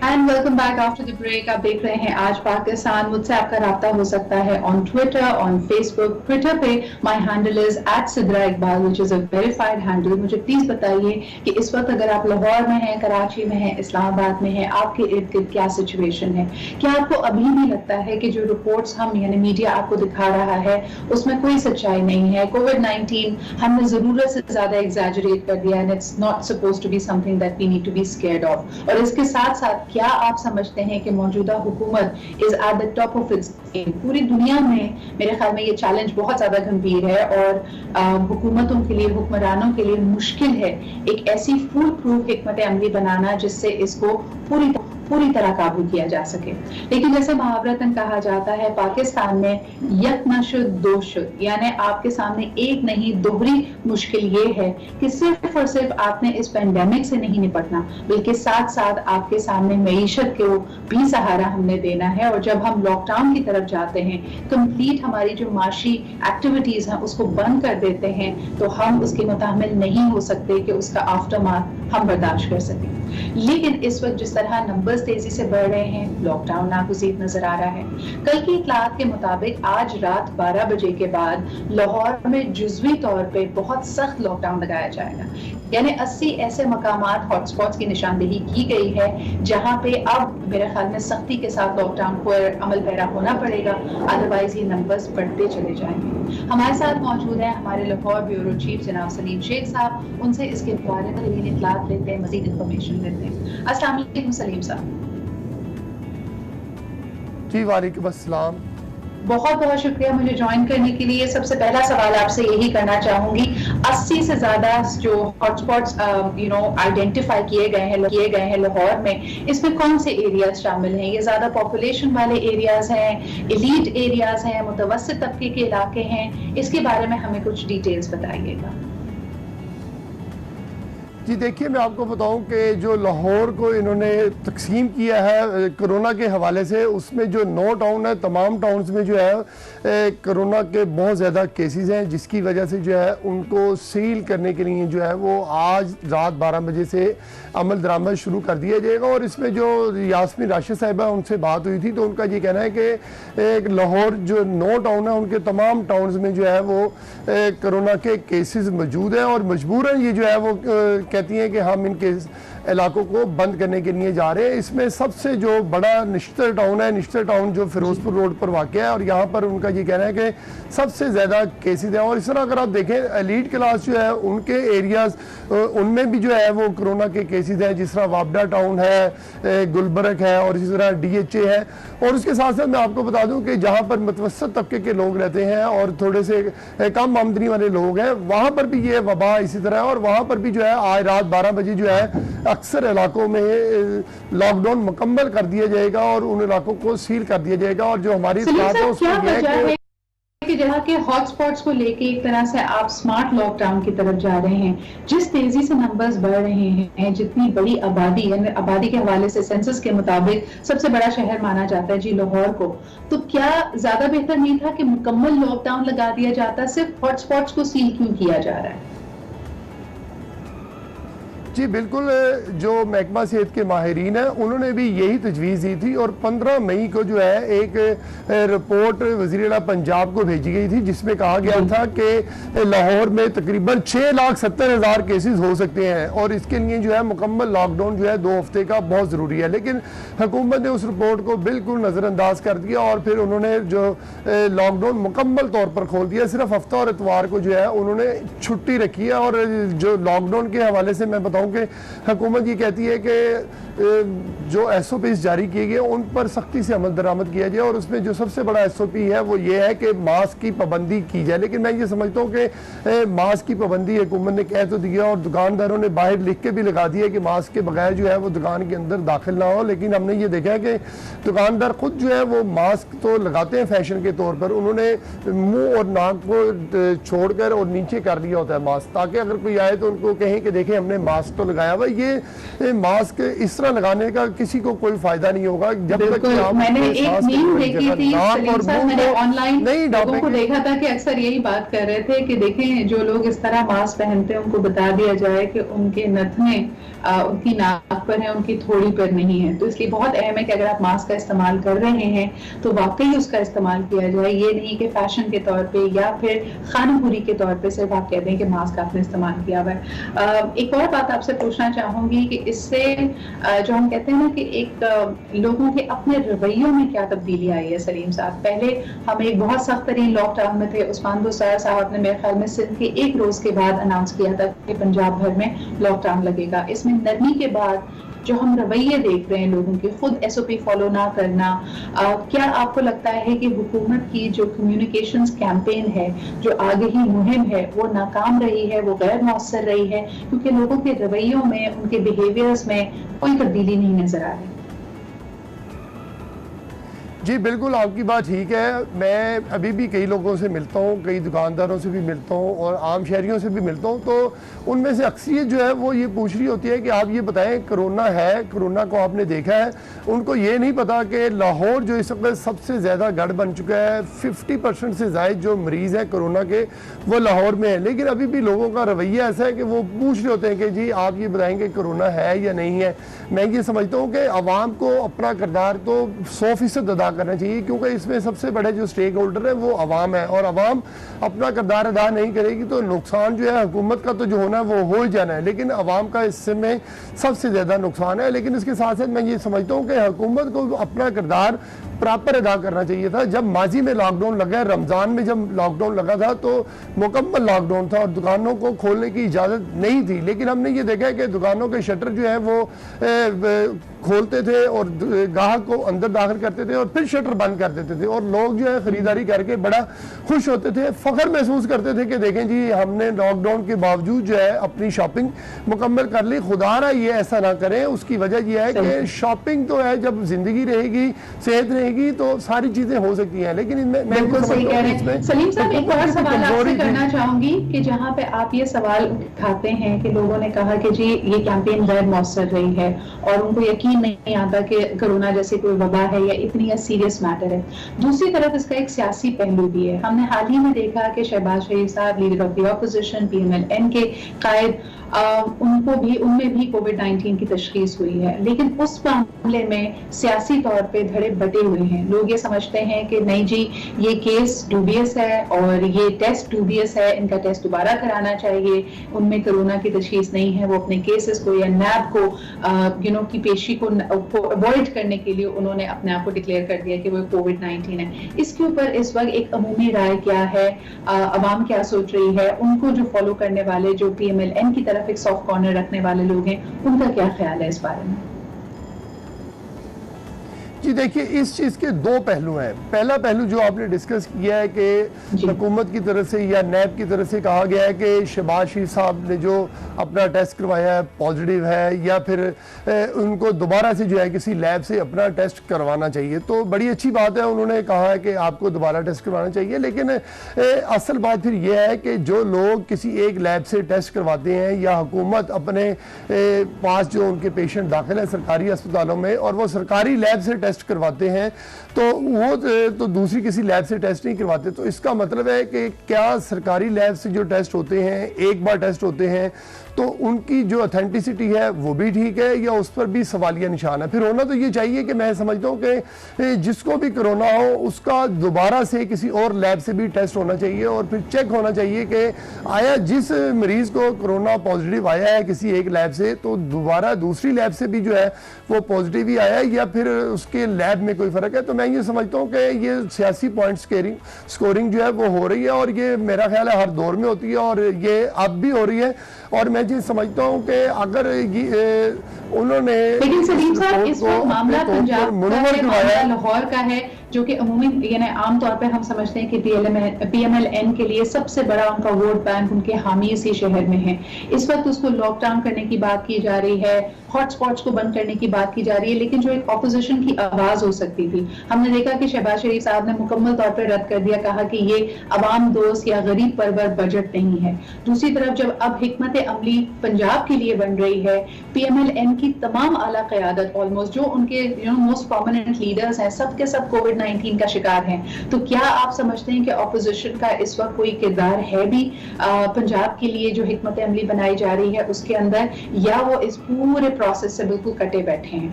And welcome back after the break. आप देख रहे हैं आज पाकिस्तान। मुझसे आपका राब्ता हो सकता है on Twitter, on Facebook. Twitter पे my handle is @sidra_iqbal which is a verified handle. मुझे प्लीज बताइए कि इस वक्त अगर आप लाहौर में हैं, कराची में हैं, इस्लामाबाद में हैं, आपके इर्द गिर्द क्या सिचुएशन है। क्या आपको अभी भी लगता है कि जो रिपोर्ट्स हम यानी मीडिया आपको दिखा रहा है उसमें कोई सच्चाई नहीं है? कोविड-19 हमने जरूरत से ज्यादा एग्जैजरेट कर दिया and it's not supposed to be something that we need to be scared of. और इसके साथ साथ क्या आप समझते हैं कि मौजूदा हुकूमत is at the top of its game? पूरी दुनिया में मेरे ख्याल में ये चैलेंज बहुत ज्यादा गंभीर है और हुकूमतों के लिए, हुक्मरानों के लिए मुश्किल है एक ऐसी फुल प्रूफ हिकमत अमली बनाना जिससे इसको पूरी तरह काबू किया जा सके। लेकिन जैसे मुहावरतन कहा जाता है पाकिस्तान में, यक न शुद दो शुद, यानी आपके सामने एक नहीं दोहरी मुश्किल ये है कि सिर्फ और सिर्फ आपने इस पेंडेमिक से नहीं निपटना बल्कि साथ साथ आपके सामने मईशत को भी सहारा हमने देना है। और जब हम लॉकडाउन की तरफ जाते हैं, कंप्लीट हमारी जो माशी एक्टिविटीज हैं उसको बंद कर देते हैं, तो हम उसके मुतामिल नहीं हो सकते कि उसका आफ्टरमाथ हम बर्दाश्त कर सकें। लेकिन इस वक्त जिस तरह नंबर्स तेजी से बढ़ रहे हैं, लॉकडाउन नागुज़ीर नजर आ रहा है। कल की इत्तलात के मुताबिक आज रात 12 बजे के बाद लाहौर में जुज़वी तौर पे बहुत सख्त लॉकडाउन लगाया जाएगा। यानी 80 ऐसे मकामात हॉटस्पॉट्स की निशानदेही की गई है जहां पे अब मेरे ख्याल में सख्ती के साथ लॉकडाउन को अमल पैरा होना पड़ेगा, अदरवाइज ये नंबर्स बढ़ते चले जाएंगे। हमारे साथ मौजूद है हमारे लाहौर ब्यूरो चीफ जनाब सलीम शेख साहब। उनसे इसके बारे में इत्तलात लेते हैं, मजीद इंफॉर्मेशन लेते हैं। अस्सलाम वालेकुम सलीम साहब। जी वालेकुम अस्सलाम। बहुत बहुत शुक्रिया मुझे ज्वाइन करने के लिए। सबसे पहला सवाल आपसे यही करना चाहूंगी, 80 से ज्यादा जो हॉटस्पॉट्स आइडेंटिफाई किए गए हैं लाहौर में, इसमें कौन से एरियाज शामिल हैं? ये ज्यादा पॉपुलेशन वाले एरियाज हैं, एलीट एरियाज हैं, मुतवस्सित तबके के इलाके हैं? इसके बारे में हमें कुछ डिटेल्स बताइएगा। जी देखिए, मैं आपको बताऊं कि जो लाहौर को इन्होंने तकसीम किया है कोरोना के हवाले से, उसमें जो 9 टाउन है, तमाम टाउन्स में जो है कोरोना के बहुत ज़्यादा केसेस हैं, जिसकी वजह से जो है उनको सील करने के लिए जो है वो आज रात 12 बजे से अमल दरामद शुरू कर दिया जाएगा। और इसमें जो यास्मीन राशिद साहिबा उनसे बात हुई थी तो उनका ये कहना है कि लाहौर जो 9 टाउन है उनके तमाम टाउन्स में जो है वो कोरोना के केसेस मौजूद हैं और मजबूरन ये जो है वो कहती हैं कि हम इनके इलाकों को बंद करने के लिए जा रहे हैं। इसमें सबसे जो बड़ा निश्तर टाउन है, निश्तर टाउन जो फिरोजपुर रोड पर वाक़ है और यहाँ पर उनका ये कहना है कि सबसे ज़्यादा केसेस हैं। और इस तरह अगर आप देखें एलीट क्लास जो है उनके एरियाज़ उनमें भी जो है वो कोरोना के केसेस हैं, जिस तरह वाबडा टाउन है, गुलबर्ग है और इसी तरह DHA है। और उसके साथ साथ मैं आपको बता दूं कि जहाँ पर मुतवस्सित तबके के लोग रहते हैं और थोड़े से कम आमदनी वाले लोग हैं, वहाँ पर भी ये वबा इसी तरह है। और वहाँ पर भी जो है आज रात 12 बजे जो है अक्सर इलाकों में लॉकडाउन मुकम्मल कर दिया जाएगा और उन इलाकों को सील कर दिया जाएगा। और जो हमारी बात है उसमें यह है कि जहाँ के हॉटस्पॉट्स को लेके एक तरह से आप स्मार्ट लॉकडाउन की तरफ जा रहे हैं, जिस तेजी से नंबर्स बढ़ रहे हैं, जितनी बड़ी आबादी, यानी आबादी के हवाले से सेंसस के मुताबिक सबसे बड़ा शहर माना जाता है जी लाहौर को, तो क्या ज्यादा बेहतर नहीं था कि मुकम्मल लॉकडाउन लगा दिया जाता? सिर्फ हॉटस्पॉट्स को सील क्यों किया जा रहा है? जी बिल्कुल, जो महकमा सेहत के माहिरीन हैं उन्होंने भी यही तजवीज़ दी थी और 15 मई को जो है एक रिपोर्ट वज़ीर-ए-आला पंजाब को भेजी गई थी जिसमें कहा गया था कि लाहौर में तकरीबन 6,70,000 केसेस हो सकते हैं और इसके लिए जो है मुकम्मल लॉकडाउन जो है 2 हफ्ते का बहुत ज़रूरी है। लेकिन हुकूमत ने उस रिपोर्ट को बिल्कुल नज़रअंदाज कर दिया और फिर उन्होंने जो लॉकडाउन मुकम्मल तौर पर खोल दिया। सिर्फ हफ्ता और इतवार को जो है उन्होंने छुट्टी रखी है। और जो लॉकडाउन के हवाले से मैं बताऊँ कि हुकूमत ये कहती है कि जो SOPs जारी किए गए उन पर सख्ती से अमल दरामद किया जाए और उसमें जो सबसे बड़ा SOP है वो ये है कि मास्क की पाबंदी की जाए। लेकिन मैं ये समझता हूँ कि मास्क की पाबंदी हुकूमत ने कह तो दिया और दुकानदारों ने बाहर लिख के भी लगा दिया कि मास्क के बगैर जो है वो दुकान के अंदर दाखिल ना हो। लेकिन हमने ये देखा है कि दुकानदार खुद जो है वो मास्क तो लगाते हैं फैशन के तौर पर, उन्होंने मुँह और नाक को छोड़ कर और नीचे कर लिया होता है मास्क, ताकि अगर कोई आए तो उनको कहें कि देखें हमने मास्क मास्क तो लगाया हुआ। ये मास्क इस तरह लगाने का किसी को कोई फायदा नहीं होगा जब तक कि आप मैंने एक मीम देखी थी सलीम साहब, मैंने ऑनलाइन लोगों को देखा था कि अक्सर यही बात कर रहे थे कि देखें जो लोग इस तरह मास्क पहनते हैं उनको बता दिया जाए कि उनके नथने उनकी नाक पर है, उनकी थोड़ी पर नहीं है। तो इसलिए बहुत अहम है कि अगर आप मास्क का इस्तेमाल कर रहे हैं तो वाकई उसका इस्तेमाल किया जाए, ये नहीं कि फैशन के तौर पे या फिर खानपुरी के तौर पे सिर्फ आप कह दें कि मास्क आपने इस्तेमाल किया हुआ है। एक और बात आपसे पूछना चाहूंगी कि इससे जो हम कहते हैं ना कि एक लोगों के अपने रवैयों में क्या तब्दीली आई है सलीम साहब। पहले हम एक बहुत सख्त तरीन लॉकडाउन में थे, उस्मान बुसार साहब ने मेरे ख्याल में सिर्फ के एक रोज के बाद अनाउंस किया था कि पंजाब भर में लॉकडाउन लगेगा। इसमें नरमी के बाद जो हम रवैये देख रहे हैं लोगों के, खुद एसओपी फॉलो ना करना, क्या आपको लगता है कि हुकूमत की जो कम्युनिकेशंस कैंपेन है, जो आगे ही मुहिम है, वो नाकाम रही है, वो गैर मौसर रही है क्योंकि लोगों के रवैयों में, उनके बिहेवियर्स में कोई तब्दीली नहीं नजर आ रही? जी बिल्कुल, आपकी बात ठीक है। मैं अभी भी कई लोगों से मिलता हूँ, कई दुकानदारों से भी मिलता हूँ और आम शहरियों से भी मिलता हूँ, तो उनमें से अक्सरियत जो है वो ये पूछ रही होती है कि आप ये बताएं कोरोना है, कोरोना को आपने देखा है। उनको ये नहीं पता कि लाहौर जो इस वक्त सबसे ज़्यादा गढ़ बन चुका है, 50% से ज़ायद जो मरीज़ हैं कोरोना के वो लाहौर में है। लेकिन अभी भी लोगों का रवैया ऐसा है कि वो पूछ रहे होते हैं कि जी आप ये बताएंगे कोरोना है या नहीं है। मैं ये समझता हूँ कि आवाम को अपना किरदार तो 100% अदा करना चाहिए क्योंकि इसमें सबसे बड़े जो स्टेक होल्डर है वो आवाम है और आवाम अपना किरदार अदा नहीं करेगी तो नुकसान जो है हुकूमत का तो जो होना है वो हो ही जाना है, लेकिन आवाम का इसमें सबसे ज़्यादा नुकसान है। लेकिन इसके साथ साथ मैं ये समझता हूँ कि हुकूमत को अपना किरदार प्रॉपर अदा करना चाहिए था। जब माजी में लॉकडाउन लगा, रमज़ान में जब लॉकडाउन लगा था तो मुकम्मल लॉकडाउन था और दुकानों को खोलने की इजाज़त नहीं थी, लेकिन हमने ये देखा है कि दुकानों के शटर जो है वो खोलते थे और गाहक को अंदर दाखिल करते थे और फिर शटर बंद कर देते थे और लोग जो है ख़रीदारी करके बड़ा खुश होते थे, फ़ख्र महसूस करते थे कि देखें जी हमने लॉकडाउन के बावजूद जो है अपनी शॉपिंग मुकम्मल कर ली। खुदारा ये ऐसा ना करें, उसकी वजह यह है कि शॉपिंग तो है, जब ज़िंदगी रहेगी, सेहत रहेगी तो सारी चीज़ें हो सकती हैं, लेकिन इनमें बिल्कुल सही कह रहे हैं सलीम साहब। एक और सवाल आपसे करना चाहूंगी कि जहाँ पे आप ये सवाल उठाते हैं कि लोगों ने कहा कि जी ये कैंपेन गैर मौसर रही है और उनको यकीन नहीं आता कि कोरोना जैसे कोई वबा है या इतनी सीरियस मैटर है। दूसरी तरफ इसका एक सियासी पहलू भी है। हमने हाल ही में देखा कि शहबाज शरीफ साहब, leader of the opposition, PMLN के कायद, उनमें भी कोविड-19 की तशखीस हुई है, लेकिन उस मामले में सियासी तौर पे धड़े बटे हुए हैं। लोग ये समझते हैं कि नहीं जी ये केस डूबियस है और ये टेस्ट डूबियस है, इनका टेस्ट दोबारा कराना चाहिए, उनमें कोरोना की तशखीस नहीं है, वो अपने केसेस को या नैब को की पेशी को अवॉइड करने के लिए उन्होंने अपने आप को डिक्लेयर कर दिया कि वो कोविड-19 है। इसके ऊपर इस वक्त एक अमूमी राय क्या है, अवाम क्या सोच रही है, उनको जो फॉलो करने वाले, जो PMLN की तरफ एक सॉफ्ट कॉर्नर रखने वाले लोग हैं, उनका क्या ख्याल है इस बारे में? जी देखिए, इस चीज़ के दो पहलू हैं। पहला पहलू जो आपने डिस्कस किया है कि हुकूमत की तरफ से या नैब की तरफ से कहा गया है कि शहबाज शरीफ साहब ने जो अपना टेस्ट करवाया है पॉजिटिव है या फिर उनको दोबारा से जो है किसी लैब से अपना टेस्ट करवाना चाहिए, तो बड़ी अच्छी बात है, उन्होंने कहा है कि आपको दोबारा टेस्ट करवाना चाहिए। लेकिन असल बात फिर यह है कि जो लोग किसी एक लैब से टेस्ट करवाते हैं या हुकूमत अपने पास जो उनके पेशेंट दाखिल हैं सरकारी अस्पतालों में और वो सरकारी लैब से टेस्ट करवाते हैं तो वो तो दूसरी किसी लैब से टेस्ट नहीं करवाते, तो इसका मतलब है कि क्या सरकारी लैब से जो टेस्ट होते हैं, एक बार टेस्ट होते हैं, तो उनकी जो ऑथेंटिसिटी है वो भी ठीक है या उस पर भी सवालिया निशान है। फिर होना तो ये चाहिए कि मैं समझता हूँ कि जिसको भी कोरोना हो उसका दोबारा से किसी और लैब से भी टेस्ट होना चाहिए और फिर चेक होना चाहिए कि आया जिस मरीज़ को कोरोना पॉजिटिव आया है किसी एक लैब से, तो दोबारा दूसरी लैब से भी जो है वो पॉजिटिव ही आया है या फिर उसके लैब में कोई फ़र्क है। तो मैं ये समझता हूँ कि ये सियासी पॉइंट स्कोरिंग जो है वो हो रही है और ये मेरा ख्याल है हर दौर में होती है और ये अब भी हो रही है। और मैं जी समझता हूँ कि अगर उन्होंने लेकिन सलीम साहब इस वक्त मामला पंजाब का है, मामला लाहौर का है, जो कि अमूमी यानी आमतौर पर हम समझते हैं कि PMLN के लिए सबसे बड़ा उनका वोट बैंक उनके हामी इसी शहर में है। इस वक्त उसको लॉकडाउन करने की बात की जा रही है, हॉटस्पॉट्स को बंद करने की बात की जा रही है, लेकिन जो एक ऑपोजिशन की आवाज हो सकती थी, हमने देखा कि शहबाज शरीफ साहब ने मुकम्मल तौर पर रद्द कर दिया, कहा कि ये अवाम दोस्त या गरीब परवर बजट नहीं है। दूसरी तरफ जब अब हिकमत अमली पंजाब के लिए बन रही है, PMLN की तमाम आला क़यादत ऑलमोस्ट जो उनके मोस्ट प्रोमिनेंट लीडर्स हैं, सब के सब कोविड-19 का शिकार हैं, तो क्या आप समझते हैं कि ऑपोजिशन का इस वक्त कोई किरदार है भी पंजाब के लिए जो हिकमत अमली बनाई जा रही है उसके अंदर, या वो इस पूरे प्रोसेस से बिल्कुल कटे बैठे हैं?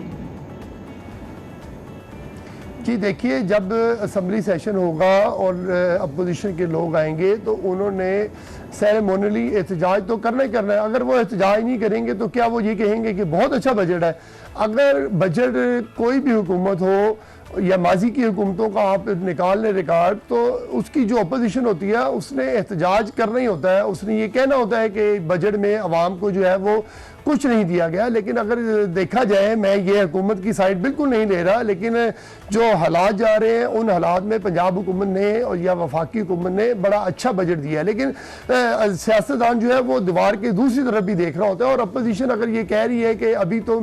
जी देखिए, जब असम्बली सेशन होगा और अपोजिशन के लोग आएंगे तो उन्होंने सेरेमोनली एहतजाज तो करना ही करना है। अगर वो एहतजाज नहीं करेंगे तो क्या वो ये कहेंगे कि बहुत अच्छा बजट है? अगर बजट कोई भी हुकूमत हो या माजी की हुकूमतों का आप निकाल लें रिकॉर्ड, तो उसकी जो अपोजिशन होती है उसने एहतजाज करना ही होता है, उसने ये कहना होता है कि बजट में आवाम को जो है वो कुछ नहीं दिया गया। लेकिन अगर देखा जाए, मैं ये हुकूमत की साइड बिल्कुल नहीं ले रहा, लेकिन जो हालात जा रहे हैं उन हालात में पंजाब हुकूमत ने और या वफाकी हुकूमत ने बड़ा अच्छा बजट दिया है। लेकिन सियासतदान जो है वो दीवार के दूसरी तरफ भी देख रहा होता है, और अपोजिशन अगर ये कह रही है कि अभी तो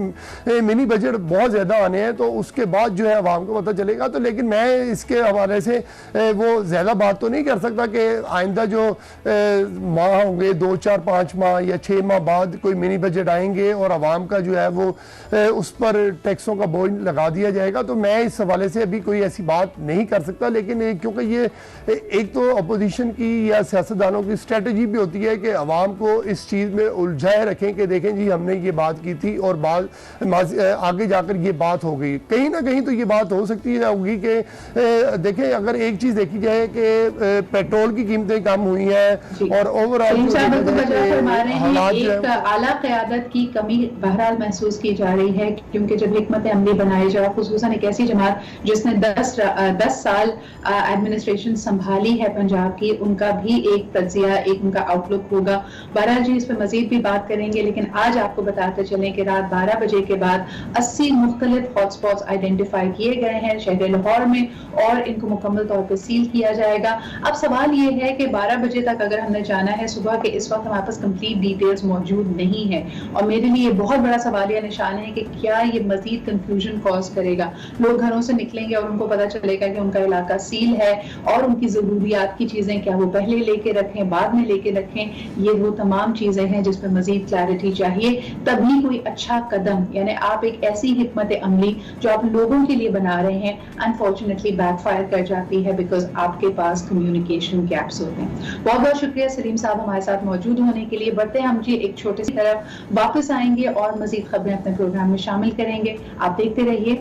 मिनी बजट बहुत ज़्यादा आने हैं तो उसके बाद जो है आवाम को पता चलेगा। तो लेकिन मैं इसके हवाले से वो ज़्यादा बात तो नहीं कर सकता कि आइंदा जो माह होंगे 2, 4, 5 माह या 6 माह बाद कोई मिनी बजट आएंगे और आवाम का जो है वो उस पर टैक्सों का बोझ लगा दिया जाएगा, तो मैं इस हवाले से अभी कोई ऐसी बात नहीं कर सकता। लेकिन क्योंकि ये एक तो अपोजिशन की या सियासतदानों की स्ट्रेटजी भी होती है कि आवाम को इस चीज़ में उलझाए रखें कि देखें जी हमने ये बात की थी और बाद आगे जाकर ये बात हो गई। कहीं ना कहीं तो ये बात हो सकती है होगी कि देखें, अगर एक चीज़ देखी जाए कि पेट्रोल की कीमतें कम हुई हैं और ओवरऑल आला क़यादत की कमी बहरहाल महसूस की जा रही है, क्योंकि जब हिकमत अमली बनाई जाए, खुसूसन एक ऐसी जमात जिसने 10 साल एडमिनिस्ट्रेशन संभाली है पंजाब की, उनका भी एक तज्जिया, एक उनका आउटलुक होगा। बहरहाल जी इस पर मजीद भी बात करेंगे, लेकिन आज आपको बताते चलें कि रात 12 बजे के बाद 80 मुख्तलिफ हॉटस्पॉट्स आइडेंटिफाई किए गए हैं शहर लाहौर में, और इनको मुकम्मल तौर पर सील किया जाएगा। अब सवाल ये है कि 12 बजे तक अगर हमने जाना है सुबह के, इस वक्त हमारे पास कंप्लीट डिटेल्स मौजूद नहीं है, और मेरे लिए बहुत बड़ा सवालिया निशान है कि क्या ये मजीद कंफ्यूजन कॉज करेगा। लोग घरों से निकलेंगे और उनको पता चलेगा कि उनका इलाका सील है, और उनकी जरूरियात की चीजें क्या वो पहले लेके रखें, बाद में लेके रखें, ये वो तमाम चीजें हैं जिसमें मजीद क्लैरिटी चाहिए। तभी कोई अच्छा कदम, यानी आप एक ऐसी हिकमत अमली जो आप लोगों के लिए बना रहे हैं, अनफॉर्चुनेटली बैकफायर कर जाती है बिकॉज आपके पास कम्युनिकेशन गैप्स होते हैं। बहुत बहुत शुक्रिया सलीम साहब हमारे साथ मौजूद होने के लिए। बढ़ते हम जी एक छोटी सी तरफ वापस आएंगे और मजीद खबरें अपने प्रोग्राम में शामिल करेंगे। आप देखते रहिए।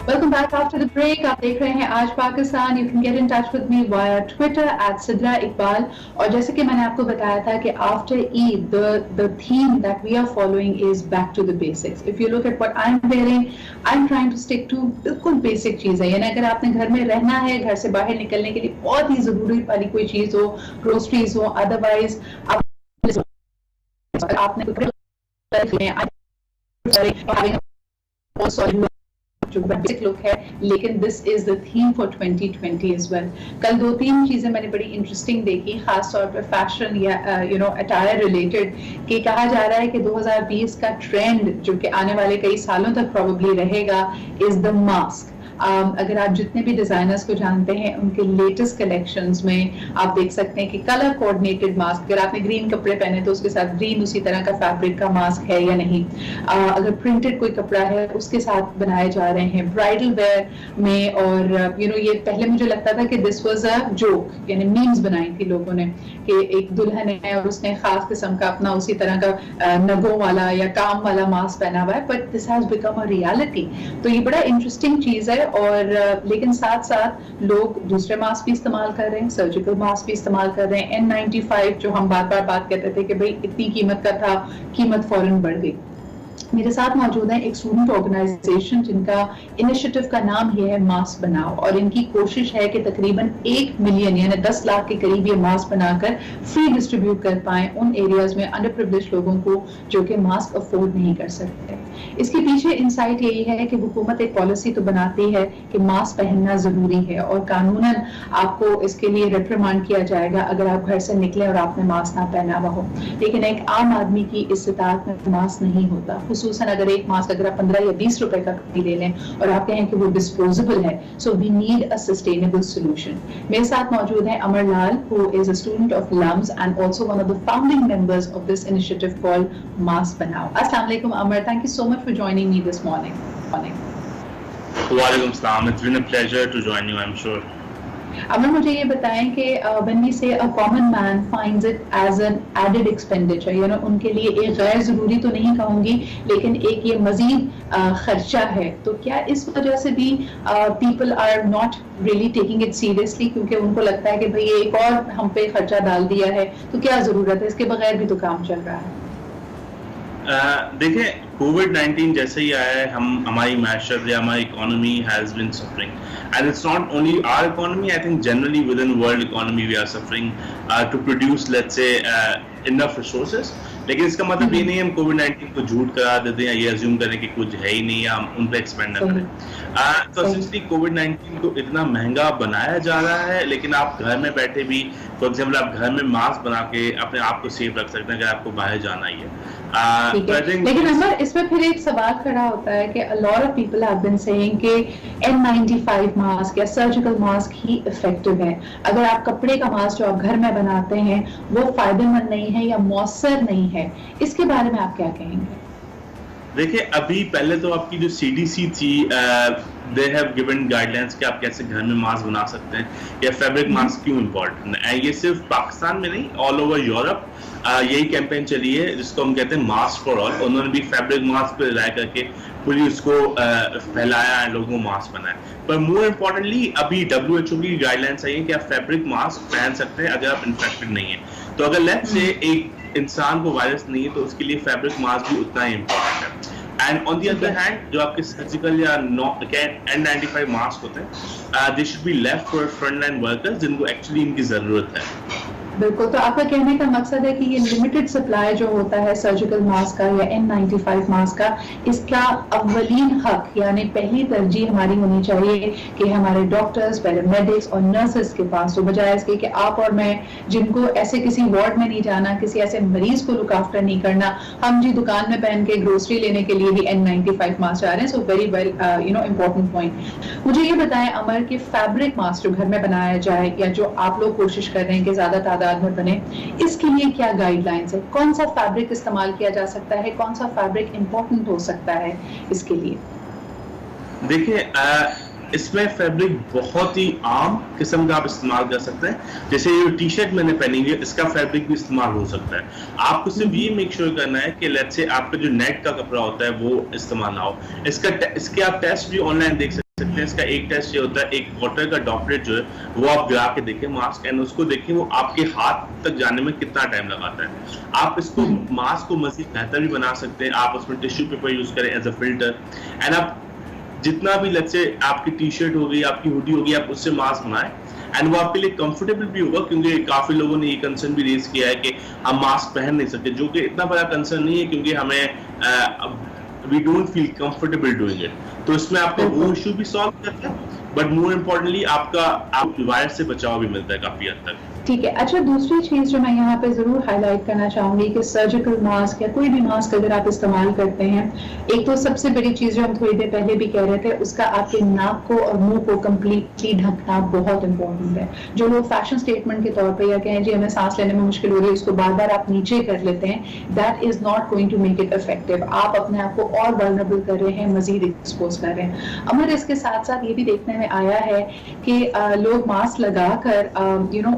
Welcome back after the break. आप देख रहे हैं आज Pakistan. You can get in touch with me via Twitter @Sidra Iqbal. और जैसे कि मैंने आपको बताया था कि after Eid, the theme that we are following is back to the basics. If you look at what I'm wearing, I'm trying to stick to बिल्कुल basic चीज़ है। यानी अगर आपने घर में रहना है, घर से बाहर निकलने के लिए बहुत ही जरूरी वाली कोई चीज़ हो, ग्रोसरीज हो, अदरवाइज आपने जो बेसिक लुक है, लेकिन this is the theme for 2020 as well. कल 2-3 चीजें मैंने बड़ी इंटरेस्टिंग देखी, खास तौर पर फैशन या अटायर रिलेटेड, कि कहा जा रहा है कि 2020 का ट्रेंड जो कि आने वाले कई सालों तक प्रोबेबली रहेगा इज द मास्क। अगर आप जितने भी डिजाइनर्स को जानते हैं उनके लेटेस्ट कलेक्शंस में आप देख सकते हैं कि कलर कोऑर्डिनेटेड मास्क, अगर आपने ग्रीन कपड़े पहने तो उसके साथ ग्रीन उसी तरह का फैब्रिक का मास्क है या नहीं, अगर प्रिंटेड कोई कपड़ा है उसके साथ बनाए जा रहे हैं ब्राइडल वेयर में। और ये पहले मुझे लगता था कि दिस वाज अ जोक, यानी मीम्स बनाई थी लोगों ने कि एक दुल्हन है और उसने खास किस्म का अपना उसी तरह का नगों वाला या काम वाला मास्क पहना हुआ है, but this has become a reality. तो ये बड़ा इंटरेस्टिंग चीज है। और लेकिन साथ साथ लोग दूसरे मास्क भी इस्तेमाल कर रहे हैं, सर्जिकल मास्क भी इस्तेमाल कर रहे हैं। N95 जो हम बार बार बात करते थे कि भाई इतनी कीमत का था, कीमत फौरन बढ़ गई। मेरे साथ मौजूद है एक स्टूडेंट ऑर्गेनाइजेशन जिनका इनिशिएटिव का नाम ये है मास्क बनाओ, और इनकी कोशिश है कि तकरीबन 1 मिलियन यानी 10 लाख के करीब ये मास्क बनाकर फ्री डिस्ट्रीब्यूट कर पाए उन एरियाज में अंडर प्रिविलेज लोगों को जो कि मास्क अफोर्ड नहीं कर सकते। इसके पीछे इंसाइट यही है कि हुकूमत एक पॉलिसी तो बनाती है कि मास्क पहनना जरूरी है और कानूनन आपको इसके लिए रिप्रिमांड किया जाएगा अगर आप घर से निकले और आपने मास्क ना पहना हुआ हो, लेकिन एक आम आदमी की इस्तेताअत में मास्क नहीं होता। खुसूसन अगर एक मास्क अगर आप 15 या 20 रुपए का ले लें और आप कहें कि वो डिस्पोजेबल है, so we need a sustainable solution. मेरे साथ मौजूद है Amar Lal, who is a student of LUMS and also one of the founding members of this initiative called mask बनाओ। अस्सलाम वालेकुम Amar, thank you so much for joining me this morning. Walaikum salam. It's been a pleasure to join you, I'm sure. अमर, मुझे ये बताएं कि when we say a common man finds it as an added expenditure, you know, उनके लिए एक गैर जरूरी तो नहीं कहूँगी लेकिन एक ये मजीद खर्चा है, तो क्या इस वजह से भी people are not really taking it seriously क्योंकि उनको लगता है कि भाई एक और हम पे खर्चा डाल दिया है तो क्या जरूरत है, इसके बगैर भी तो काम चल रहा है। देखिए, कोविड-19 जैसे ही आया है हमारी मैशत या हमारी economy has been suffering, and it's not only our economy, I think generally within world economy we are suffering to produce let's say enough resources. लेकिन इसका मतलब ये नहीं है हम कोविड-19 को झूठ करा देते हैं या ये अज्यूम करें कि कुछ है ही नहीं या हम उन पर एक्सपेंड न करें। तो एसेंशियली कोविड-19 को इतना महंगा बनाया जा रहा है, लेकिन आप घर में बैठे भी फॉर एग्जाम्पल आप घर में मास्क बना के अपने आप को सेफ रख सकते हैं अगर आपको बाहर जाना ही है। लेकिन अमर, इसमें फिर एक सवाल खड़ा होता है कि a lot of people have been saying कि N95 मास्क या सर्जिकल मास्क ही इफेक्टिव है। अगर आप कपड़े का मास्क जो आप घर में बनाते हैं वो फायदेमंद नहीं है या मौसर नहीं है, इसके बारे में आप क्या कहेंगे? देखिए, अभी पहले तो आपकी जो CDC थी दे हैव गिवन गाइडलाइंस कि आप कैसे घर में मास्क बना सकते हैं या फैब्रिक मास्क क्यों इम्पोर्टेंट है। ये सिर्फ पाकिस्तान में नहीं, ऑल ओवर यूरोप यही कैंपेन चली है जिसको हम कहते हैं मास्क फॉर ऑल। उन्होंने भी फैब्रिक मास्क पे रिलाय करके पूरी उसको फैलाया है, लोगों को मास्क बनाए। पर मोर इम्पोर्टेंटली अभी WHO की गाइडलाइंस आई है कि आप फैब्रिक मास्क पहन सकते हैं अगर आप इन्फेक्टेड नहीं है। तो अगर लेट्स से एक इंसान को वायरस नहीं है तो उसके लिए फैब्रिक मास्क भी उतना ही इम्पोर्टेंट है। And on the other hand जो आपके सर्जिकल या N95 मास्क होते हैं they should be left for front line workers जिनको एक्चुअली इनकी जरूरत है। बिल्कुल, तो आपका कहने का मकसद है कि ये लिमिटेड सप्लाई जो होता है सर्जिकल मास्क का या N95 मास्क का, इसका अव्वलीन हक यानी पहली तरजीह हमारी होनी चाहिए कि हमारे डॉक्टर्स, पैरामेडिक्स और नर्सेस के पास, तो बजाय इसके कि आप और मैं जिनको ऐसे किसी वार्ड में नहीं जाना, किसी ऐसे मरीज को लुक आफ्टर नहीं करना, हम जी दुकान में पहन के ग्रोसरी लेने के लिए भी N95 मास्क आ रहे हैं। So very important point. मुझे ये बताएं अमर कि फैब्रिक मास्क जो घर में बनाया जाए या जो आप लोग कोशिश कर रहे हैं कि ज्यादा में बने, इसके लिए क्या गाइडलाइंस है? कौन सा फैब्रिक इस्तेमाल किया जा सकता है, कौन सा फैब्रिक इंपॉर्टेंट हो सकता है इसके लिए? देखिए, इसमें फैब्रिक बहुत ही आम किस्म का आप इस्तेमाल कर सकते हैं। जैसे ये टी शर्ट मैंने पहनी है, इसका फैब्रिक भी इस्तेमाल हो सकता है। आपको सिर्फ ये मेक श्योर करना है कि लेट्स से आपका जो नेट का कपड़ा होता है वो इस्तेमाल ना हो। इसके आप टेस्ट भी ऑनलाइन देख सकते हैं। इसका एक टेस्ट ये होता है, एक वाटर का ड्रॉपलेट जो है वो आप गिरा के देखें मास्क एंड उसको देखें वो आपके हाथ तक जाने में कितना टाइम लगाता है। आप इसको मास्क को मजीद बेहतर भी बना सकते हैं। आप उसमें टिश्यू पेपर यूज करें एज अ फिल्टर, एंड आप जितना भी लेट्स से आपकी टी शर्ट होगी, आपकी हुडी होगी, आप उससे मास्क बनाएं एंड वो आपके लिए कंफर्टेबल भी होगा, क्योंकि काफी लोगों ने ये कंसर्न भी रेज किया है कि हम मास्क पहन नहीं सकते, जो कि इतना बड़ा कंसर्न नहीं है क्योंकि हमें we don't feel comfortable doing it. तो इसमें आपका वो इशू भी सॉल्व करता है, बट मोर इम्पोर्टेंटली आप वायरस से बचाव भी मिलता है काफी हद तक। ठीक है। अच्छा, दूसरी चीज जो मैं यहाँ पे जरूर हाईलाइट करना चाहूंगी कि सर्जिकल मास्क या कोई भी मास्क अगर आप इस्तेमाल करते हैं, एक तो सबसे बड़ी चीज जो हम थोड़ी देर पहले भी कह रहे थे, उसका आपके नाक को और मुंह को कम्प्लीटली ढकना बहुत इंपॉर्टेंट है। जो लोग फैशन स्टेटमेंट के तौर पर या कहें जी हमें सांस लेने में मुश्किल हो रही है, उसको बार बार आप नीचे कर लेते हैं, that is not going to make it effective. आप अपने आप को और वल्नरेबल कर रहे हैं, मजीद एक्सपोज कर रहे हैं। अमर, इसके साथ साथ ये भी देखने में आया है कि लोग मास्क लगाकर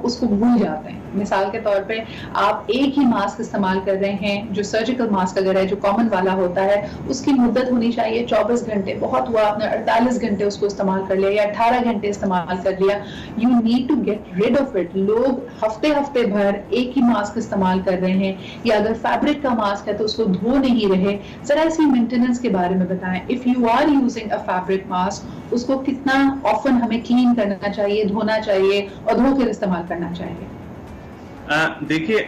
उसको भूल जाते हैं, मिसाल के तौर पे आप एक ही मास्क इस्तेमाल कर रहे हैं, जो सर्जिकल मास्क अगर है, जो कॉमन वाला होता है, उसकी मुद्दत होनी चाहिए 24 घंटे, बहुत हुआ आपने 48 घंटे उसको इस्तेमाल कर लिया या 18 घंटे इस्तेमाल कर लिया, you need to get rid of it. लोग हफ्ते भर एक ही मास्क इस्तेमाल कर रहे हैं, या अगर फैब्रिक का मास्क है तो उसको धो नहीं रहे। जरा इसकी मेंटेनेंस के बारे में बताएं। If you are using a fabric mask, उसको कितना ऑफन हमें क्लीन करना चाहिए, धोना चाहिए और धोकर इस्तेमाल करना चाहिए? देखिए,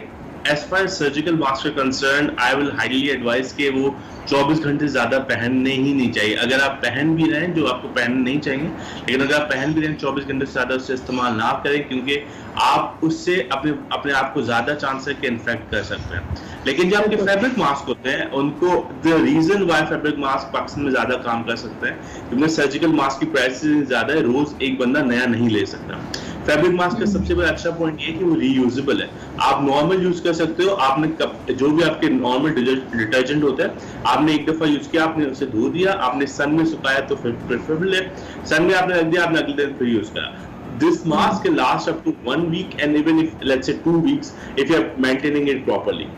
as far as surgical mask are concerned, I will highly advise कि वो 24 घंटे ज्यादा पहनने ही नहीं चाहिए। अगर आप पहन भी रहे हैं, जो आपको पहनने नहीं चाहिए, लेकिन अगर आप पहन भी रहे हैं 24 घंटे से ज्यादा उससे इस्तेमाल ना करें, क्योंकि आप उससे अपने आप को ज्यादा चांस है कि इन्फेक्ट कर सकते हैं। लेकिन जो आपके फैब्रिक मास्क होते हैं, उनको the reason why fabric mask Pakistan में ज्यादा काम कर सकते हैं, क्योंकि सर्जिकल मास्क की प्राइस ज्यादा है, रोज एक बंदा नया नहीं ले सकता। फैब्रिक मास्क का सबसे बड़ा अच्छा पॉइंट ये है कि वो रीयूजेबल है, आप नॉर्मल यूज कर सकते हो। आपने जो भी आपके नॉर्मल डिटर्जेंट होता है, आपने एक दफा यूज किया, आपने उसे धो दिया, आपने सन में सुखाया तो फिर प्रेफरेबल है, सन में आपने रख दिया, आपने अगले दिन फिर यूज करा। This mask can last up to 1 week, and even if, let's say, 2 weeks, if you are maintaining it properly.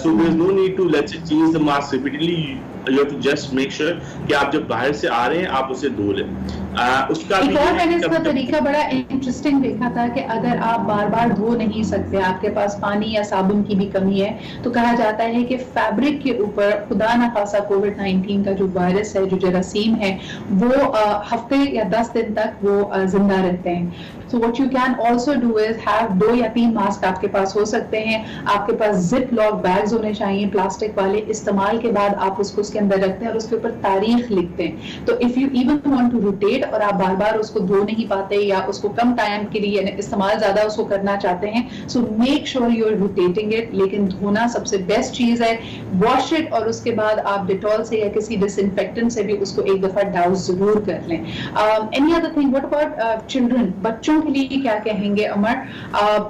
So there's no need to, let's say, change the mask repeatedly. You have to just make sure कि आप जब बाहर से आ रहे हैं आप उसे धो लें। उसका एक और मैंने इसका तरीका बड़ा इंटरेस्टिंग देखा था कि अगर आप बार बार धो नहीं सकते, आपके पास पानी या साबुन की भी कमी है, तो कहा जाता है कि फैब्रिक के ऊपर खुदा न खासा कोविड-19 का जो वायरस है, जो जरासीम है, वो हफ्ते या 10 दिन तक वो जिंदा रहते हैं। So what you can also do is have 2 या 3 मास्क आपके पास हो सकते हैं। आपके पास जिप लॉक बैग्स होने चाहिए प्लास्टिक वाले, इस्तेमाल के बाद आप उसको उसके अंदर रखते हैं और उसके ऊपर तारीख लिखते हैं। तो if you even want to rotate और आप बार बार उसको धो नहीं पाते या उसको कम टाइम के लिए इस्तेमाल ज्यादा उसको करना चाहते हैं, so make sure you are rotating it. लेकिन धोना सबसे बेस्ट चीज है। वॉश इट और उसके बाद आप डिटॉल से या किसी डिसइंफेक्टेंट से भी उसको एक दफा डाउस जरूर कर लें। Any other thing, what about children, बच्चों के लिए क्या कहेंगे अमर?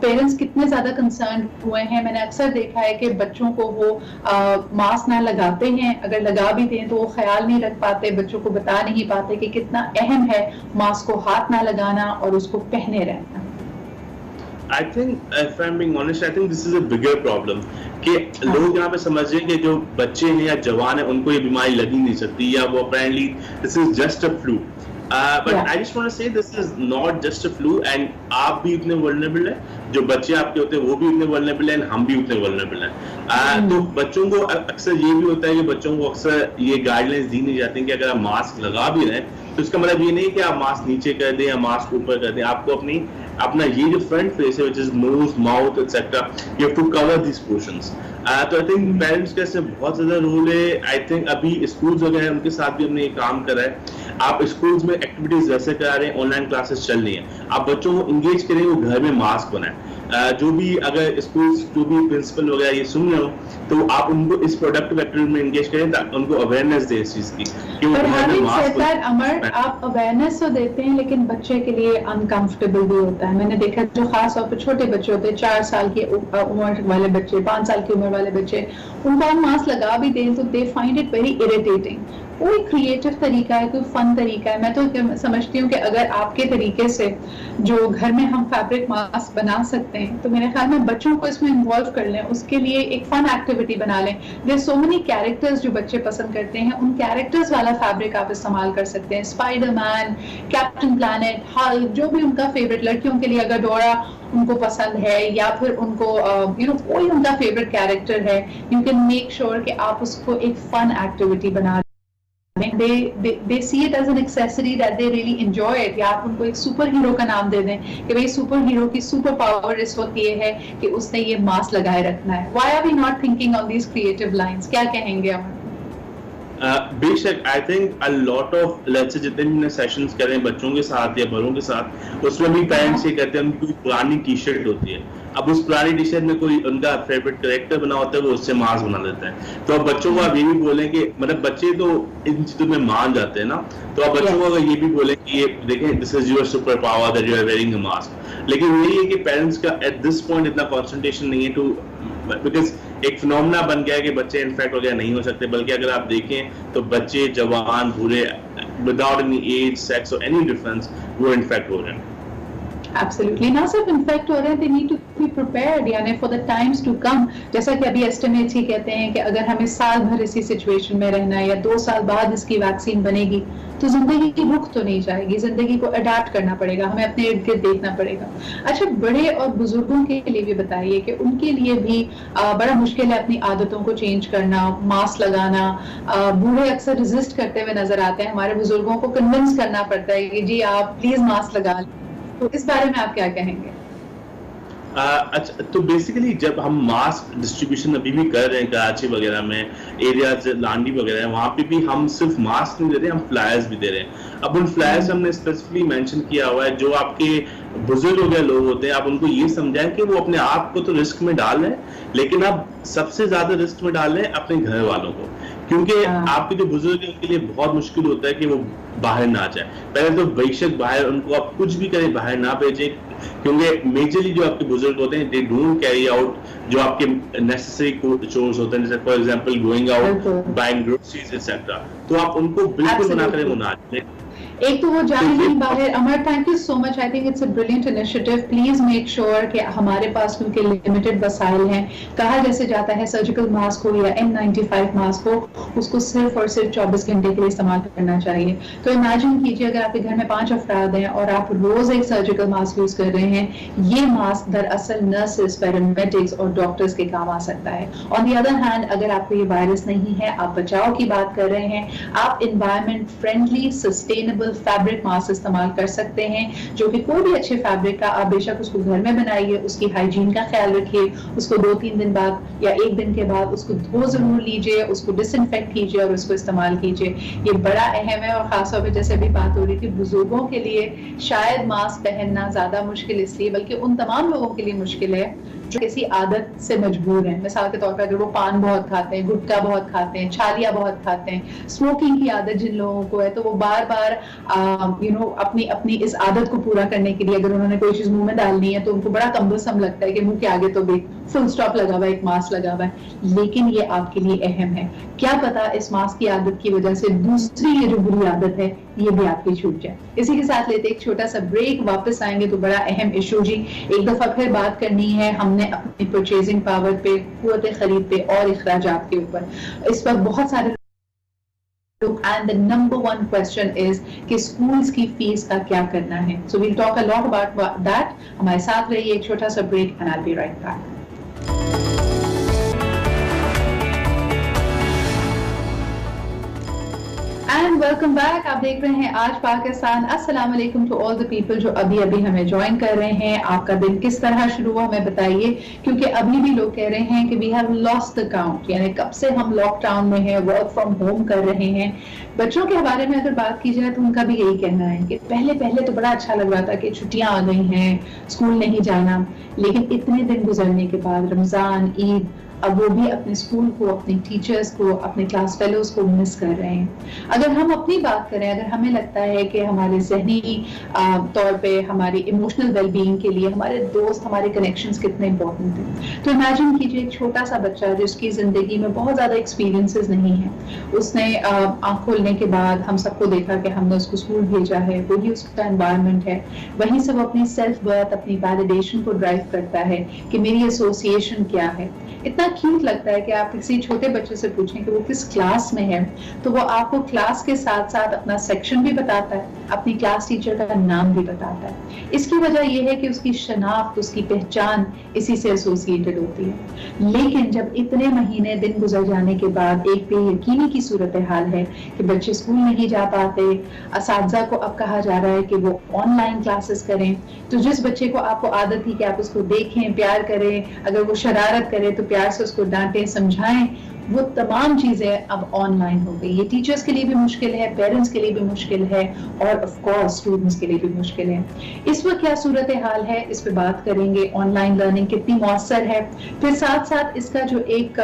पेरेंट्स कितने ज्यादा कंसर्न हुए हैं? मैंने अक्सर देखा है कि बच्चों को वो मास्क ना लगाते हैं, अगर लगा भी दें तो वो ख्याल नहीं रख पाते, बच्चों को बता नहीं पाते कि कितना अहम है मास्क को हाथ ना लगाना और उसको पहने रहना। I think, if I'm being honest, I think this is a bigger problem कि लोग यहाँ पे समझ रहे हैं कि जो बच्चे हैं या जवान हैं उनको ये बीमारी लग ही नहीं सकती, या वो apparently this is just a flu. But I just want to say this is not just a flu, and आप भी उतने vulnerable हैं, जो बच्चे आपके होते हैं वो भी उतने vulnerable हैं, हम भी उतने vulnerable हैं। तो बच्चों को अक्सर ये भी होता है कि बच्चों को अक्सर ये गाइडलाइंस दी नहीं जाती कि अगर आप मास्क लगा भी रहे हैं तो इसका मतलब ये नहीं कि आप मास्क नीचे कर दें या मास्क ऊपर कर दें। आपको अपना ये जो फ्रंट फेस है, which is nose, mouth, etc. you have to cover these portions. तो आई थिंक पेरेंट्स का इससे बहुत ज्यादा रोल है। आई थिंक अभी स्कूल्स वगैरह हैं उनके साथ भी हमने ये काम करा है। आप स्कूल्स में एक्टिविटीज वैसे करा रहे हैं, ऑनलाइन क्लासेस चल रही हैं, आप बच्चों को इंगेज करें, वो घर में मास्क बनाएं। जो भी अगर स्कूल्स जो भी प्रिंसिपल वगैरह ये सुन रहे हो तो आप उनको इस प्रोडक्टिव एक्टिविटी में इंगेज करें ताकि उनको अवेयरनेस दे इस चीज की। अमर, आप अवेयरनेस तो देते हैं लेकिन बच्चे के लिए अनकंफर्टेबल भी होता है। मैंने देखा जो खास तौर पर छोटे बच्चे होते हैं, 4 साल की उम्र वाले बच्चे, 5 साल की उम्र वाले बच्चे, उनको हम मास्क लगा भी दें तो they find it very irritating. कोई क्रिएटिव तरीका है, कोई फन तरीका है? मैं तो समझती हूँ कि अगर आपके तरीके से जो घर में हम फैब्रिक मास्क बना सकते हैं तो मेरे ख्याल में बच्चों को इसमें इन्वॉल्व कर लें, उसके लिए एक फन एक्टिविटी बना लें। देयर सो मेनी कैरेक्टर्स जो बच्चे पसंद करते हैं, उन कैरेक्टर्स वाला फैब्रिक आप इस्तेमाल कर सकते हैं। स्पाइडरमैन, कैप्टन प्लैनेट, हल्क, जो भी उनका फेवरेट, लड़कियों के लिए अगर डोरा उनको पसंद है या फिर उनको कोई उनका फेवरेट कैरेक्टर है, यू कैन मेक श्योर कि आप उसको एक फन एक्टिविटी बना they see it as an accessory that they really enjoy it। या आप उनको एक सुपर हीरो का नाम दे दें कि भाई सुपर हीरो की सुपर पावर इस वक्त ये है कि उसने ये मास्क लगाए रखना है। Why are we not thinking on these creative lines? क्या कहेंगे आप? बेशक I think a lot of let's say जितने भी सेशंस करें बच्चों के साथ या बड़ों के साथ, उसमें भी पेरेंट्स ये कहते हैं उनकी कोई पुरानी टी शर्ट होती है, अब उस पुरानी टी शर्ट में कोई उनका फेवरेट कैरेक्टर बना होता है, वो उससे मास्क बना लेते हैं। तो अब बच्चों को आप ये भी बोलें कि मतलब बच्चे तो इन चीजों में मान जाते हैं ना, तो आप बच्चों को अगर ये भी बोलें कि ये देखें this is your super power that you are wearing a mask, लेकिन यही है कि पेरेंट्स का एट दिस पॉइंट इतना कॉन्सेंट्रेशन नहीं है टू, बिकॉज एक फिनोमेना बन गया है कि बच्चे इन्फेक्ट वगैरह नहीं हो सकते, बल्कि अगर आप देखें तो बच्चे, जवान, बूढ़े, विदाउट एनी एज, सेक्स और एनी डिफरेंस वो इन्फेक्ट हो रहे हैं। एब्सोल्युटली, ना सिर्फ इन्फेक्ट हो रहे हैं, they need to be prepared, यानी for the times to come. जैसा कि अभी एस्टिमेट्स ही कहते हैं कि अगर हमें साल भर इसी सिचुएशन में रहना है या 2 साल बाद इसकी वैक्सीन बनेगी, तो जिंदगी की रुख तो नहीं जाएगी, जिंदगी को अडाप्ट करना पड़ेगा, हमें अपने इर्द गिर्द देखना पड़ेगा। अच्छा, बड़े और बुजुर्गों के लिए भी बताइए कि उनके लिए भी बड़ा मुश्किल है अपनी आदतों को चेंज करना, मास्क लगाना। बूढ़े अक्सर रेजिस्ट करते हुए नजर आते हैं, हमारे बुजुर्गों को कन्विंस करना पड़ता है कि जी आप प्लीज मास्क लगा लें। तो इस बारे में आप क्या कहेंगे? अच्छा, तो बेसिकली जब हम मास्क डिस्ट्रीब्यूशन अभी भी कर रहे हैं कराची वगैरह में, एरियाज लांडी वगैरह है, वहाँ पे भी हम सिर्फ मास्क नहीं दे रहे, हम फ्लायर्स भी दे रहे हैं। अब उन फ्लायर्स हमने स्पेसिफिकली मेंशन किया हुआ है, जो आपके बुजुर्ग हो गए लोग होते हैं, आप उनको ये समझाएं कि वो अपने आप को तो रिस्क में डाल रहे हैं, लेकिन आप सबसे ज्यादा रिस्क में डाल रहे हैं अपने घर वालों को, क्योंकि आपके जो बुजुर्ग हैं उनके लिए बहुत मुश्किल होता है कि वो बाहर ना जाए। पहले तो बेशक बाहर उनको आप कुछ भी करें बाहर ना भेजें, क्योंकि मेजरली जो आपके बुजुर्ग होते हैं दे डोंट कैरी आउट जो आपके नेसेसरी चोर्स होते हैं, जैसे for example going out, buying groceries etcetera. तो आप उनको बिल्कुल मना करें, वो ना जाए। एक तो वो जाए नहीं बाहर। Amar, thank you so much, I think it's a brilliant initiative. Please make sure कि हमारे पास क्योंकि लिमिटेड वसाइल हैं, कहा जैसे जाता है सर्जिकल मास्क हो या N95 मास्क हो, उसको सिर्फ और सिर्फ 24 घंटे के लिए इस्तेमाल करना चाहिए। तो इमेजिन कीजिए अगर आपके घर में 5 अफराद हैं और आप रोज एक सर्जिकल मास्क यूज कर रहे हैं, ये मास्क दरअसल नर्सेस, पैरामेडिक्स और डॉक्टर्स के काम आ सकता है। ऑन द अदर हैंड, अगर आपको ये वायरस नहीं है, आप बचाव की बात कर रहे हैं, आप environment friendly sustainable fabric mask इस्तेमाल कर सकते हैं, जो कि कोई भी अच्छे फैब्रिक का, आप बेशक उसको घर में बनाइए, उसकी हाइजीन का ख्याल रखिए, उसको 2-3 दिन बाद या 1 दिन के बाद उसको धो जरूर लीजिए, उसको डिसइंफेक्ट कीजिए और उसको इस्तेमाल कीजिए। ये बड़ा अहम है। और खासतौर पर जैसे अभी बात हो रही थी, बुजुर्गों के लिए शायद मास्क पहनना ज्यादा मुश्किल इसलिए, बल्कि उन तमाम लोगों के लिए मुश्किल है जो किसी आदत से मजबूर हैं। मिसाल के तौर पर अगर वो पान बहुत खाते हैं, गुटखा बहुत खाते हैं, छालियां बहुत खाते हैं, स्मोकिंग की आदत जिन लोगों को है, तो वो बार बार अपनी इस आदत को पूरा करने के लिए अगर उन्होंने कोई चीज मुंह में डालनी है तो उनको बड़ा कम्बरसम लगता है कि मुंह के आगे तो भी फुल स्टॉप लगा हुआ है, एक मास्क लगा हुआ है। लेकिन ये आपके लिए अहम है, क्या पता इस मास्क की आदत की वजह से दूसरी ये जो बुरी आदत है ये भी आपकी छूट जाए। इसी के साथ लेते एक छोटा सा ब्रेक, वापस आएंगे तो बड़ा अहम इशू जी एक दफा फिर बात करनी है हमने अपनी परचेजिंग पावर पे, कुव्वत खरीद पे और इखराजात के ऊपर। इस वक्त बहुत सारे and the number one question is कि स्कूल्स की फीस का क्या करना है। So we'll talk a lot about that। हमारे साथ रहिए, एक छोटा सा break and I'll be right back। And welcome back. आप देख रहे हैं आज पाकिस्तान। अस्सलाम वालेकुम टू ऑल द पीपल जो अभी अभी हमें ज्वाइन कर रहे हैं। आपका दिन किस तरह शुरू हुआ हमें बताइए, क्योंकि अभी भी लोग कह रहे हैं कि we have lost the count, यानी कब से हम लॉकडाउन में हैं, वर्क फ्रॉम होम कर रहे हैं। बच्चों के बारे में अगर बात की जाए तो उनका भी यही कहना है कि पहले तो बड़ा अच्छा लग रहा था कि छुट्टियां आ गई हैं, स्कूल नहीं जाना, लेकिन इतने दिन गुजरने के बाद रमजान, ईद, अब वो भी अपने स्कूल को, अपने टीचर्स को, अपने क्लास फेलोज को मिस कर रहे हैं। अगर हम अपनी बात करें, अगर हमें लगता है कि हमारे जहनी तौर पे, हमारी इमोशनल वेलबीइंग के लिए हमारे दोस्त, हमारे कनेक्शंस कितने इंपॉर्टेंट हैं, तो इमेजिन कीजिए एक छोटा सा बच्चा जिसकी जिंदगी में बहुत ज्यादा एक्सपीरियंसेस नहीं है, उसने आंख खोलने के बाद हम सबको देखा कि हमने उसको स्कूल भेजा है, वही उसका एनवायरनमेंट है, वहीं से वो अपनी सेल्फ वर्थ, अपनी वैलिडेशन को ड्राइव करता है कि मेरी एसोसिएशन क्या है। इतना क्यूट लगता है कि आप किसी छोटे बच्चे से पूछें कि वो किस क्लास में है, तो वो आपको क्लास के साथ साथ अपना सेक्शन भी बताता है, अपनी क्लास टीचर का नाम भी बताता है। इसकी वजह यह है कि उसकी शनाख्त, उसकी पहचान इसी से एसोसिएटेड होती है। लेकिन जब इतने महीने दिन गुजर जाने के बाद एक बेयकीनी की सूरत हाल है कि बच्चे स्कूल नहीं जा पाते, असातिज़ा को अब कहा जा रहा है कि वो ऑनलाइन क्लासेस करें, तो जिस बच्चे को आपको आदत थी कि आप उसको देखें, प्यार करें, अगर वो शरारत करे तो प्यार से उसको डांटें, समझाएं, वो तमाम चीजें अब ऑनलाइन हो गई। ये टीचर्स के लिए भी मुश्किल है, पेरेंट्स के लिए भी मुश्किल है और ऑफ कोर्स स्टूडेंट्स के लिए भी मुश्किल है। इस वक्त क्या सूरत हाल है, इस पे बात करेंगे। ऑनलाइन लर्निंग कितनी मौसर है, फिर साथ साथ इसका जो एक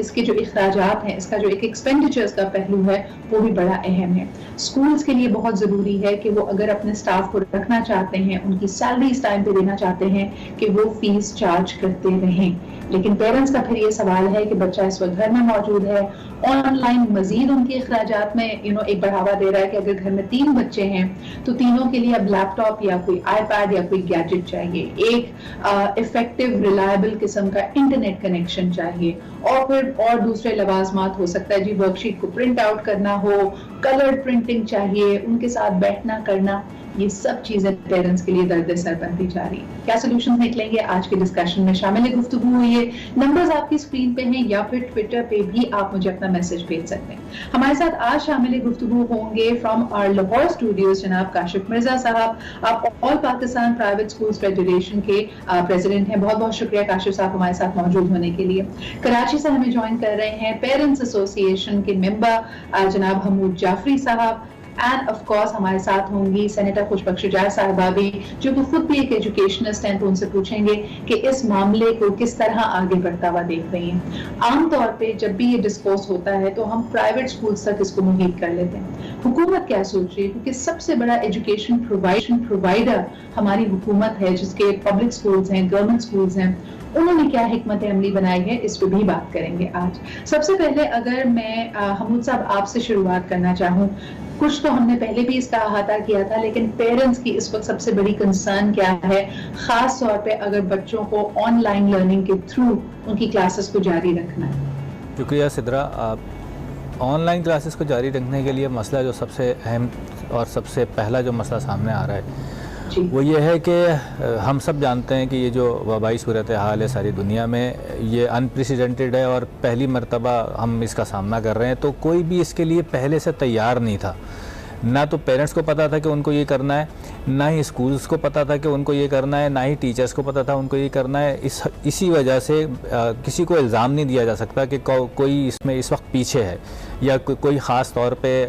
इसके जो इखराजात हैं, इसका जो एक एक्सपेंडिचर्स का पहलू है वो भी बड़ा अहम है। स्कूल्स के लिए बहुत जरूरी है कि वो अगर अपने स्टाफ को रखना चाहते हैं, उनकी सैलरी इस टाइम पे देना चाहते हैं, कि वो फीस चार्ज करते रहें। लेकिन पेरेंट्स का फिर ये सवाल है कि बच्चा इस वक्त घर में मौजूद है, ऑनलाइन मजीद उनके अखराजात में एक बढ़ावा दे रहा है कि अगर घर में 3 बच्चे हैं तो तीनों के लिए अब लैपटॉप या कोई आईपैड या कोई गैजेट चाहिए, एक इफेक्टिव रिलायबल किस्म का इंटरनेट कनेक्शन चाहिए, और फिर और दूसरे लवाजमात हो सकता है जी, वर्कशीट को प्रिंट आउट करना हो, कलर प्रिंटिंग चाहिए, उनके साथ बैठना करना, ये सब चीजें पेरेंट्स के लिए दर्द सर बनती जा रही है। क्या सोल्यूशन निकलेंगे आज के डिस्कशन में शामिल गुफ्तगू हुई है। नंबर्स आपकी स्क्रीन पे हैं या फिर ट्विटर पे भी आप मुझे अपना मैसेज भेज सकते हैं। हमारे साथ आज शामिल गुफ्तगू होंगे फ्रॉम आवर लाहौर स्टूडियोज जनाब काशिफ मिर्जा साहब। आप all Pakistan private schools federation के प्रेसिडेंट हैं। बहुत बहुत शुक्रिया काशिफ साहब हमारे साथ मौजूद होने के लिए। कराची से हमें ज्वाइन कर रहे हैं पेरेंट्स एसोसिएशन के मेंबर जनाब हमूद जाफरी साहब, एंड ऑफ कोर्स हमारे साथ होंगी सेनेटर खुशबख्श जाय साहिबा भी, जो कि खुद भी एक एजुकेशनिस्ट हैं, तो उनसे पूछेंगे कि इस मामले को किस तरह आगे बढ़ता हुआ देख रही हैं। आमतौर पे जब भी ये डिस्कोर्स होता है तो हम प्राइवेट स्कूल्स तक इसको मुहित कर लेते हैं। हुकूमत क्या सोच रही है, क्योंकि सबसे बड़ा एजुकेशन प्रोवाइडर हमारी हुकूमत है, जिसके पब्लिक स्कूल्स हैं, गवर्नमेंट स्कूल्स हैं, उन्होंने क्या हिकमत अमली बनाई है, इस पर भी बात करेंगे आज। सबसे पहले अगर मैं हमूद साहब आपसे शुरुआत करना चाहूँ, कुछ तो हमने पहले भी इसका अहाता किया था, लेकिन पेरेंट्स की इस वक्त सबसे बड़ी कंसर्न क्या है, खास तौर पे अगर बच्चों को ऑनलाइन लर्निंग के थ्रू उनकी क्लासेस को जारी रखना है। शुक्रिया सिद्रा। ऑनलाइन क्लासेस को जारी रखने के लिए मसला जो सबसे अहम और सबसे पहला जो मसला सामने आ रहा है वो ये है कि हम सब जानते हैं कि ये जो वबाई सूरत हाल है सारी दुनिया में, ये अनप्रेसिडेंटेड है और पहली मरतबा हम इसका सामना कर रहे हैं। तो कोई भी इसके लिए पहले से तैयार नहीं था, ना तो पेरेंट्स को पता था कि उनको ये करना है, ना ही स्कूल्स को पता था कि उनको ये करना है, ना ही टीचर्स को पता था उनको ये करना है। इसी वजह से किसी को इल्ज़ाम नहीं दिया जा सकता कि कोई इसमें इस वक्त पीछे है या कोई ख़ास तौर पे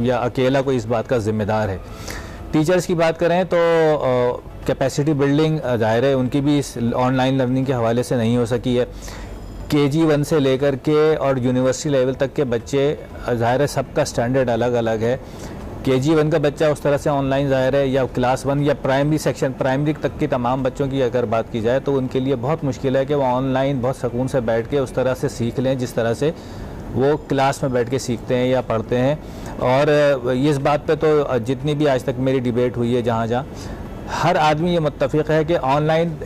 या अकेला कोई इस बात का ज़िम्मेदार है। टीचर्स की बात करें तो कैपेसिटी बिल्डिंग ज़ाहिर है उनकी भी इस ऑनलाइन लर्निंग के हवाले से नहीं हो सकी है। KG 1 से लेकर के और यूनिवर्सिटी लेवल तक के बच्चे, ज़ाहिर है सबका स्टैंडर्ड अलग अलग है। KG 1 का बच्चा उस तरह से ऑनलाइन ज़ाहिर है, या क्लास 1 या प्राइमरी सेक्शन, प्राइमरी तक के तमाम बच्चों की अगर बात की जाए तो उनके लिए बहुत मुश्किल है कि वो ऑनलाइन बहुत सुकून से बैठ के उस तरह से सीख लें जिस तरह से वो क्लास में बैठ के सीखते हैं या पढ़ते हैं। और इस बात पे तो जितनी भी आज तक मेरी डिबेट हुई है जहाँ हर आदमी ये मुत्तफ़िक़ है कि ऑनलाइन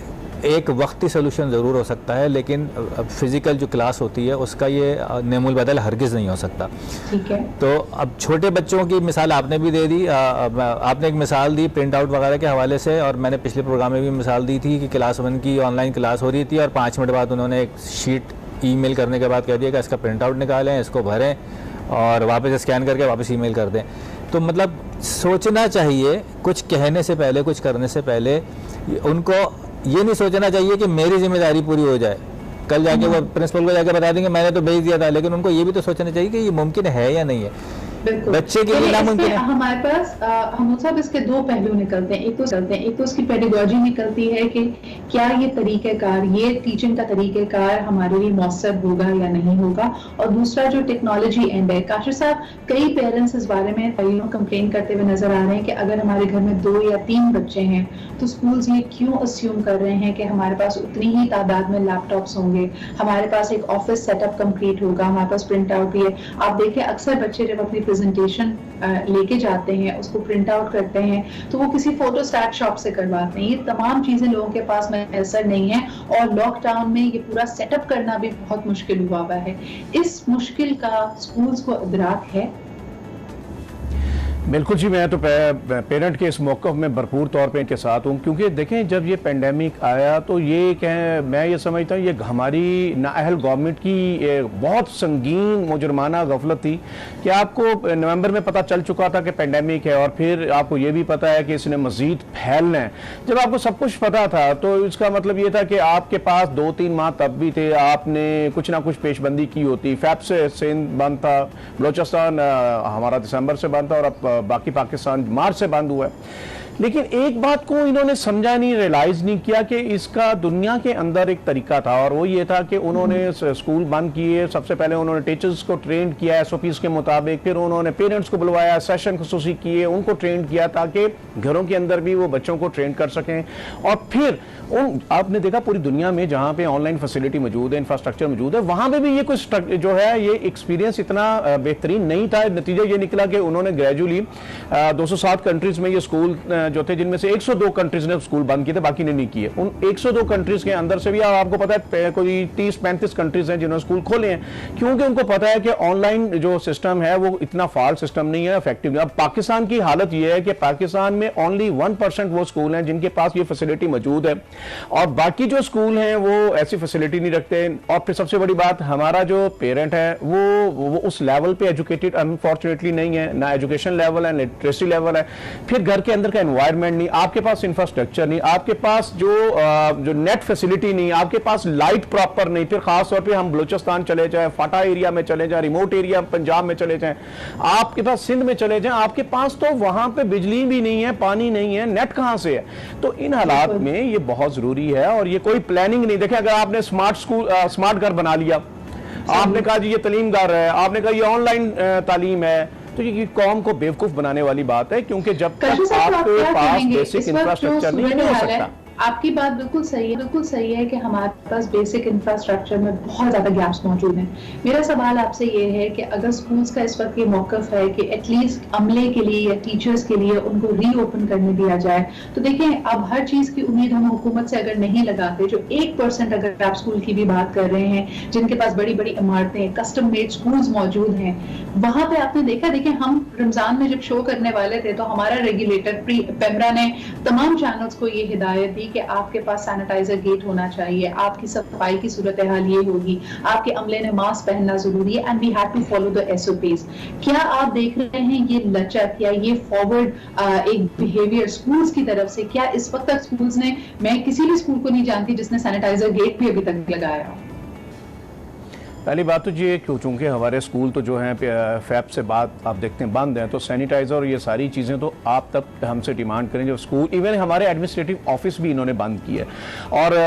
एक वक्ती सोल्यूशन ज़रूर हो सकता है, लेकिन फ़िज़िकल जो क्लास होती है उसका ये नेमुल बदल हरगिज़ नहीं हो सकता। ठीक है। तो अब छोटे बच्चों की मिसाल आपने भी दे दी, आपने एक मिसाल दी प्रिंट आउट वगैरह के हवाले से, और मैंने पिछले प्रोग्राम में भी मिसाल दी थी कि क्लास 1 की ऑनलाइन क्लास हो रही थी और 5 मिनट बाद उन्होंने एक शीट ईमेल करने के बाद कह दिया कि इसका प्रिंट आउट निकालें, इसको भरें और वापस स्कैन करके वापस ईमेल कर दें। तो मतलब सोचना चाहिए कुछ कहने से पहले, कुछ करने से पहले। उनको ये नहीं सोचना चाहिए कि मेरी जिम्मेदारी पूरी हो जाए, कल जाके वो प्रिंसिपल को जाके बता देंगे मैंने तो भेज दिया था, लेकिन उनको ये भी तो सोचना चाहिए कि ये मुमकिन है या नहीं है। बच्चे के लिए नामुमकिन है। हमारे पास हम सब इसके 2 पहलू निकलते हैं। एक तो उसकी पेडागोजी निकलती है कि क्या ये तरीक़ेकार, ये टीचिंग का तरीक़ेकार हमारे लिए मौसर होगा या नहीं होगा, और दूसरा जो टेक्नोलॉजी एंड है। काशिफ साहब, कई पेरेंट्स इस बारे में कंप्लेन करते हुए नजर आ रहे हैं कि अगर हमारे घर में 2 या 3 बच्चे हैं तो स्कूल्स ये क्यों अस्यूम कर रहे हैं कि हमारे पास उतनी ही तादाद में लैपटॉप्स होंगे, हमारे पास एक ऑफिस सेटअप कंप्लीट होगा, हमारे पास प्रिंट आउट भी है। आप देखिए अक्सर बच्चे जब अपनी प्रेजेंटेशन लेके जाते हैं, उसको प्रिंट आउट करते हैं, तो वो किसी फोटो स्टैट शॉप से करवाते हैं। ये तमाम चीजें लोगों के पास मैसर नहीं है, और लॉकडाउन में ये पूरा सेटअप करना भी बहुत मुश्किल हुआ है। इस मुश्किल का स्कूल्स को इदराक है? बिल्कुल जी, मैं तो पेरेंट के इस मौक़िफ़ में भरपूर तौर पे इनके साथ हूँ, क्योंकि देखें जब ये पेंडेमिक आया तो मैं ये समझता हूँ ये हमारी नाअहल गवर्नमेंट की बहुत संगीन मुजरमाना गफलत थी कि आपको नवंबर में पता चल चुका था कि पेंडेमिक है, और फिर आपको ये भी पता है कि इसने मज़ीद फैलना है। जब आपको सब कुछ पता था तो इसका मतलब ये था कि आपके पास 2-3 माह तब भी थे, आपने कुछ ना कुछ पेशबंदी की होती। फैब से सिंध बंद था, बलोचिस्तान हमारा दिसंबर से बंद था, और अब बाकी पाकिस्तान मार्च से बंद हुआ है। लेकिन एक बात को इन्होंने समझा नहीं, रियलाइज नहीं किया कि इसका दुनिया के अंदर एक तरीका था, और वो ये था कि उन्होंने स्कूल बंद किए। सबसे पहले उन्होंने टीचर्स को ट्रेन किया एसओपीज के मुताबिक, फिर उन्होंने पेरेंट्स को बुलवाया, सेशन खसूसी किए, उनको ट्रेन किया ताकि घरों के अंदर भी वो बच्चों को ट्रेन कर सकें। और फिर आपने देखा पूरी दुनिया में जहाँ पे ऑनलाइन फैसिलिटी मौजूद है, इंफ्रास्ट्रक्चर मौजूद है, वहाँ पे भी ये कुछ जो है ये एक्सपीरियंस इतना बेहतरीन नहीं था। नतीजा ये निकला कि उन्होंने ग्रेजुअली 207 कंट्रीज में ये स्कूल जो थे, जिनमें से 102 कंट्रीज ने स्कूल बंद किए थे, बाकी ने नहीं किए। उन 102 कंट्रीज के अंदर से भी आपको पता है कोई 30-35 कंट्रीज हैं जिन्होंने स्कूल खोले हैं, क्योंकि उनको पता है कि ऑनलाइन जो सिस्टम है वो इतना फास्ट सिस्टम नहीं है, इफेक्टिव नहीं। अब पाकिस्तान की हालत ये है कि पाकिस्तान में ओनली 1% वो स्कूल हैं जिनके पास ये फैसिलिटी मौजूद है, और बाकी जो स्कूल हैं वो ऐसी फैसिलिटी नहीं रखते। और फिर सबसे बड़ी बात, हमारा जो पेरेंट है वो उस लेवल पे एजुकेटेड अनफॉर्चुनेटली नहीं है, ना एजुकेशन लेवल है, लिटरेसी लेवल है, फिर घर के अंदर का एनवायरनमेंट नहीं, आपके पास इंफ्रास्ट्रक्चर नहीं, आपके पास जो नेट फैसिलिटी नहीं, आपके पास लाइट प्रॉपर नहीं। फिर खास तौर पे हम बलूचिस्तान चले जाएं, फाटा एरिया में चले जाएं, रिमोट एरिया पंजाब में चले जाएं, आपके पास सिंध में चले जाएं, आपके पास तो वहां पे बिजली भी नहीं है, पानी नहीं है, नेट कहां से है। तो इन हालात में ये बहुत जरूरी है, और ये कोई प्लानिंग नहीं। देखें, अगर आपने स्मार्ट घर बना लिया, आपने कहा जी ये तालीम घर है, आपने कहा ये ऑनलाइन तालीम है, तो ये कौम को बेवकूफ बनाने वाली बात है, क्योंकि जब तक आपके पास बेसिक इंफ्रास्ट्रक्चर नहीं हो सकता। आपकी बात बिल्कुल सही है कि हमारे पास बेसिक इंफ्रास्ट्रक्चर में बहुत ज्यादा गैप्स मौजूद हैं। मेरा सवाल आपसे ये है कि अगर स्कूल्स का इस वक्त ये मौकफ है कि एटलीस्ट अमले के लिए या टीचर्स के लिए उनको रीओपन करने दिया जाए, तो देखें अब हर चीज की उम्मीद हम हुकूमत से अगर नहीं लगाते, जो 1% अगर आप स्कूल की भी बात कर रहे हैं जिनके पास बड़ी बड़ी इमारतें, कस्टम मेड स्कूल्स मौजूद हैं, वहां पे आपने देखा, देखिए हम रमजान में जब शो करने वाले थे तो हमारा रेगुलेटर पेमरा ने तमाम चैनल्स को ये हिदायत दी कि आपके पास सैनिटाइजर गेट होना चाहिए, आपकी सफाई की सूरत हाल ये होगी, आपके अमले ने मास्क पहनना जरूरी है, and we have to follow the SOPs. क्या आप देख रहे हैं ये लचक या ये फॉरवर्ड एक बिहेवियर स्कूल्स की तरफ से? क्या इस वक्त तक स्कूल्स ने, मैं किसी भी स्कूल को नहीं जानती जिसने सैनिटाइजर गेट भी अभी तक लगाया हो? पहली बात तो ये क्यों, चूँकि हमारे स्कूल तो जो हैं फैब से बाद आप देखते हैं बंद हैं, तो सैनिटाइज़र और ये सारी चीज़ें तो आप तब हमसे डिमांड करें जब स्कूल, इवन हमारे एडमिनिस्ट्रेटिव ऑफिस भी इन्होंने बंद किए। और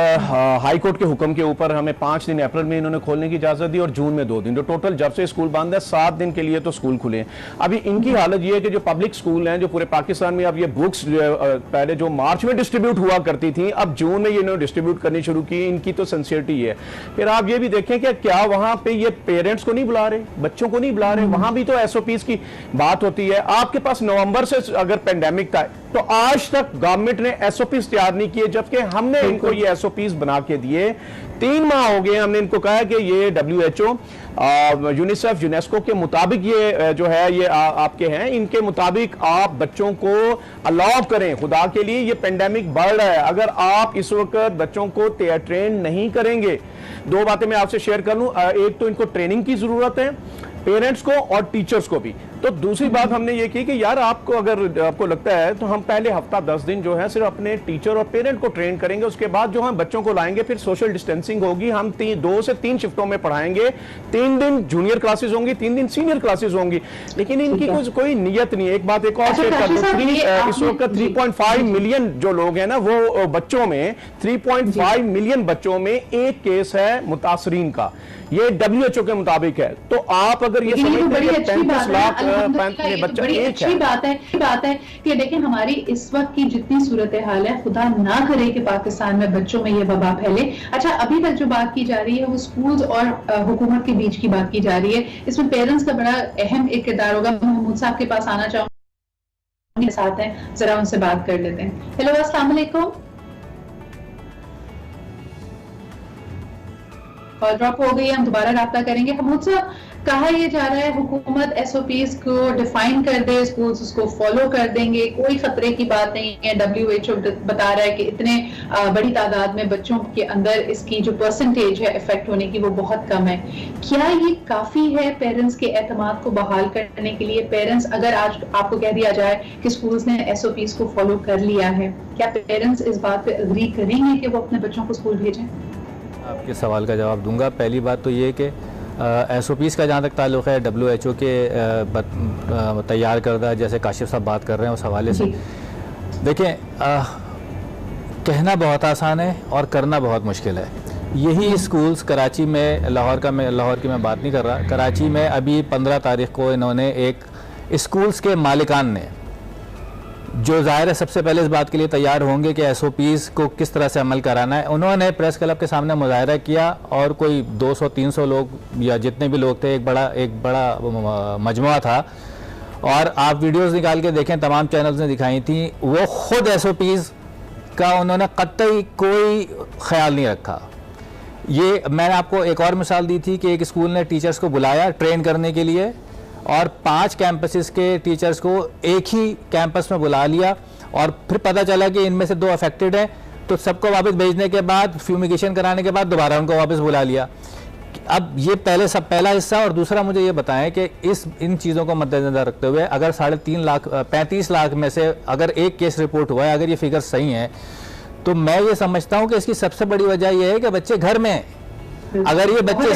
हाई कोर्ट के हुक्म के ऊपर हमें 5 दिन अप्रैल में इन्होंने खोलने की इजाज़त दी और जून में 2 दिन, तो टोटल जब से स्कूल बंद है 7 दिन के लिए तो स्कूल खुले हैं। अभी इनकी हालत ये है कि जो पब्लिक स्कूल हैं जो पूरे पाकिस्तान में, अब ये बुक्स पहले जो मार्च में डिस्ट्रीब्यूट हुआ करती थी, अब जून में ये इन्होंने डिस्ट्रीब्यूट करनी शुरू की। इनकी तो सिंसियरिटी है। फिर आप ये भी देखें कि क्या वहाँ पे ये पेरेंट्स को नहीं बुला रहे, बच्चों को नहीं बुला रहे, वहां भी तो एसओपीज की बात होती है। आपके पास नवंबर से अगर पेंडेमिक था तो आज तक गवर्नमेंट ने एसओपीज तैयार नहीं किए, जबकि हमने इनको ये एसओपीज बना के दिए। 3 माह हो गए, हमने इनको कहा कि ये WHO, यूनिसेफ, यूनेस्को के मुताबिक ये जो है ये आपके हैं, इनके मुताबिक आप बच्चों को अलाउ करें। खुदा के लिए ये पेंडेमिक बढ़ रहा है, अगर आप इस वक्त बच्चों को ट्रेन नहीं करेंगे, 2 बातें मैं आपसे शेयर कर लूं। एक तो इनको ट्रेनिंग की जरूरत है, पेरेंट्स को और टीचर्स को भी। तो दूसरी बात हमने ये की कि यार आपको अगर आपको लगता है तो हम पहले हफ्ता 10 दिन जो है सिर्फ अपने टीचर और पेरेंट को ट्रेन करेंगे, उसके बाद जो हम बच्चों को लाएंगे फिर सोशल डिस्टेंसिंग होगी, हम 2 से 3 शिफ्टों में पढ़ाएंगे, 3 दिन जूनियर क्लासेस होंगी, 3 दिन सीनियर क्लासेस होंगी। लेकिन इनकी कोई नियत नहीं है। एक बात एक और शेयर कर दूं, इस वक्त 3.5 मिलियन जो लोग हैं ना, वो बच्चों में 3.5 मिलियन बच्चों में एक केस है मुतासरीन का, ये WHO के मुताबिक है। तो आप अगर ये समझते हैं 35 लाख बड़ी अच्छी बात है कि देखें हमारी इस वक्त की जितनी सूरत हाल है, खुदा ना करे कि पाकिस्तान में बच्चों में ये वबा फैले। अच्छा, अभी तक जो बात की जा रही है वो स्कूल्स और हुकूमत के बीच की बात की जा रही है, इसमें पेरेंट्स का बड़ा अहम एक किरदार होगा। महमूद साहब के पास आना चाहूंगी, साथ हैं, जरा उनसे बात कर लेते हैं। हेलो, अस्सलाम वालेकुम। कॉल ड्रॉप हो गई, हम दोबारा राब्ता करेंगे। महमूद साहब, कहा यह जा रहा है हुकूमत एसओपीज को डिफाइन कर दे, स्कूल्स उसको फॉलो कर देंगे, कोई खतरे की बात नहीं है। WHO बता रहा है कि इतने बड़ी तादाद में बच्चों के अंदर इसकी जो परसेंटेज है इफेक्ट होने की वो बहुत कम है। क्या ये काफी है पेरेंट्स के एतमाद को बहाल करने के लिए? पेरेंट्स, अगर आज आपको कह दिया जाए कि स्कूल्स ने एसओपीज को फॉलो कर लिया है, क्या पेरेंट्स इस बात पे अग्री करेंगे कि वो अपने बच्चों को स्कूल भेजें? आपके सवाल का जवाब दूंगा। पहली बात तो ये कि एसओपीज़ का जहाँ तक ताल्लुक़ है WHO के तैयार करदा, जैसे काशिफ साहब बात कर रहे हैं उस हवाले से, देखिए, कहना बहुत आसान है और करना बहुत मुश्किल है। यही स्कूल्स कराची में, लाहौर की मैं बात नहीं कर रहा, कराची में अभी 15 तारीख को इन्होंने एक स्कूल्स के मालिकान ने, जो ज़ाहिर है सबसे पहले इस बात के लिए तैयार होंगे कि SOPs को किस तरह से अमल कराना है, उन्होंने प्रेस क्लब के सामने मुजाहरा किया और कोई 200-300 लोग या जितने भी लोग थे, एक बड़ा मजमुआ था। और आप वीडियोस निकाल के देखें, तमाम चैनल्स ने दिखाई थी, वो खुद SOPs का उन्होंने कतई कोई ख्याल नहीं रखा। ये मैंने आपको एक और मिसाल दी थी कि एक स्कूल ने टीचर्स को बुलाया ट्रेन करने के लिए और 5 कैंपसेस के टीचर्स को एक ही कैंपस में बुला लिया और फिर पता चला कि इनमें से 2 अफेक्टेड हैं, तो सबको वापस भेजने के बाद, फ्यूमिगेशन कराने के बाद दोबारा उनको वापस बुला लिया। अब ये पहला हिस्सा। और दूसरा, मुझे ये बताएं कि इन चीज़ों को मद्देनजर रखते हुए अगर 35 लाख में से अगर एक केस रिपोर्ट हुआ है, अगर ये फिगर सही है, तो मैं ये समझता हूँ कि इसकी सबसे बड़ी वजह यह है कि बच्चे घर में हैं। अगर ये बच्चे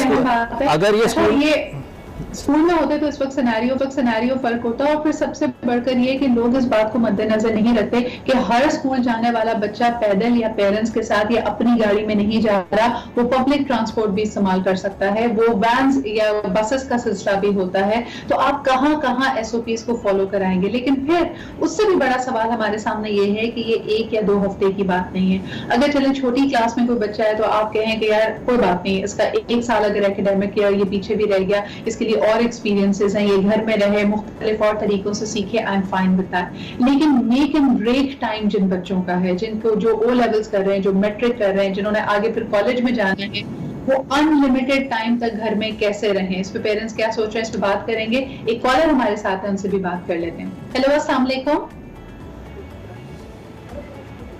स्कूल में होते तो इस वक्त सिनेरियो फर्क होता। और फिर सबसे बढ़कर ये कि लोग इस बात को मद्देनजर नहीं रखते कि हर स्कूल जाने वाला बच्चा पैदल या पेरेंट्स के साथ या अपनी गाड़ी में नहीं जा रहा, वो पब्लिक ट्रांसपोर्ट भी इस्तेमाल कर सकता है, वो वैन्स या बसेस का सिलसिला भी होता है। तो आप कहाँ SOPs को फॉलो कराएंगे। लेकिन फिर उससे भी बड़ा सवाल हमारे सामने ये है कि ये 1 या 2 हफ्ते की बात नहीं है। अगर चले छोटी क्लास में कोई बच्चा है तो आप कहें कि यार कोई बात नहीं, इसका 1 साल अगर एकेडमिक ईयर ये पीछे भी रह गया, इसके लिए और एक्सपीरियंसेस हैं, ये घर में रहे, मुख्तलिफ और तरीकों से सीखे, I am fine with that. लेकिन मेक एंड ब्रेक टाइम जिन बच्चों का है, जिनको जो O लेवल्स कर रहे हैं, जो मैट्रिक कर रहे हैं, जिन्होंने आगे फिर कॉलेज में जाना है, वो अनलिमिटेड टाइम तक घर में कैसे रहें, इस पे पेरेंट्स क्या सोच रहे हैं, इस पे बात करेंगे। एक कॉलर हमारे साथ है, उनसे भी बात कर लेते हैं। हेलो, अस्सलाम वालेकुम।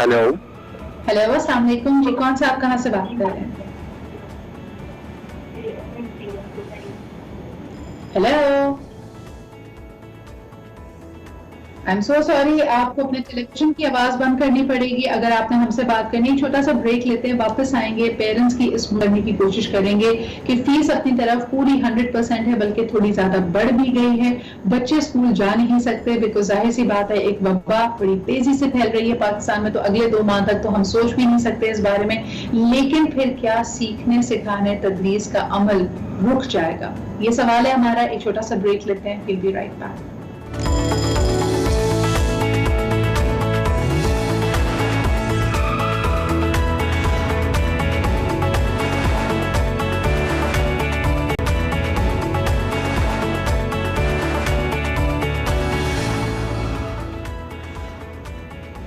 हेलो, अस्सलाम वालेकुम जी, कौन सा, आप कहाँ से बात कर रहे हैं? Hello, I am so sorry, आपको अपने टेलीविजन की आवाज बंद करनी पड़ेगी अगर आपने हमसे बात करनी। छोटा सा ब्रेक लेते हैं, वापस आएंगे। पेरेंट्स की इस करने की कोशिश करेंगे कि फीस अपनी तरफ पूरी 100% है, बल्कि थोड़ी ज्यादा बढ़ भी गई है। बच्चे स्कूल जा नहीं सकते बिकॉज जाहिर सी बात है, एक वबा बड़ी तेजी से फैल रही है पाकिस्तान में, तो अगले 2 माह तक तो हम सोच भी नहीं सकते इस बारे में। लेकिन फिर क्या सीखने सिखाने तदरीस का अमल रुक जाएगा? ये सवाल है हमारा। एक छोटा सा ब्रेक लेते हैं, विल बी राइट बैक।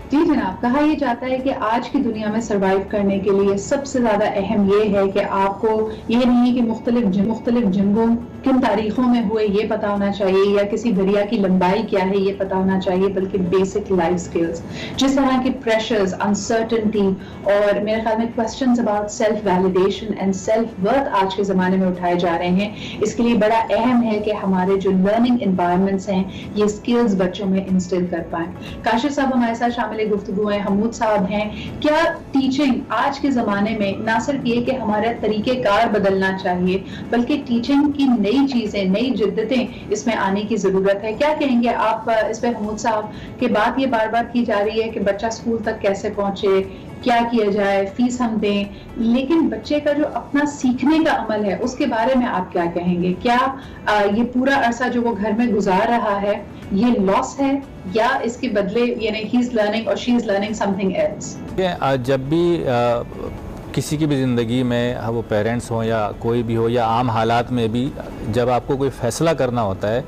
जी जनाब, कहा यह जाता है कि आज की दुनिया में सरवाइव करने के लिए सबसे ज्यादा अहम ये है कि आपको ये नहीं कि मुख्तलिफ जंगों किन तारीखों में हुए ये पता होना चाहिए, या किसी दरिया की लंबाई क्या है ये पता होना चाहिए, बल्कि बेसिक लाइफ स्किल्स, जिस तरह के प्रेशर्स, अनसर्टेनिटी और मेरे ख्याल में questions about self validation and self worth आज के ज़माने में उठाए जा रहे हैं। इसके लिए बड़ा अहम है कि हमारे जो लर्निंग इन्वायरमेंट्स हैं ये स्किल्स बच्चों में इंस्टिल कर पाएं। काशिफ साहब हमारे साथ शामिल गुफ्तगू हैं, हमूद साहब हैं। क्या टीचिंग आज के ज़माने में ना सिर्फ ये कि हमारे तरीक़ेकार बदलना चाहिए, बल्कि टीचिंग की नई चीजें, नई जिद्दतें इसमें आने की जरूरत है? क्या कहेंगे आप इस पे हमूद साहब? के बात ये बार बार की जा रही है कि बच्चा स्कूल तक कैसे पहुंचे, क्या किया जाए, फीस हम दें, लेकिन बच्चे का जो अपना सीखने का अमल है उसके बारे में आप क्या कहेंगे? क्या ये पूरा अरसा जो वो घर में गुजार रहा है ये लॉस है, या इसके बदले यानी ही इज लर्निंग और she is learning something else? जब भी किसी की भी ज़िंदगी में, वो पेरेंट्स हों या कोई भी हो, या आम हालात में भी जब आपको कोई फ़ैसला करना होता है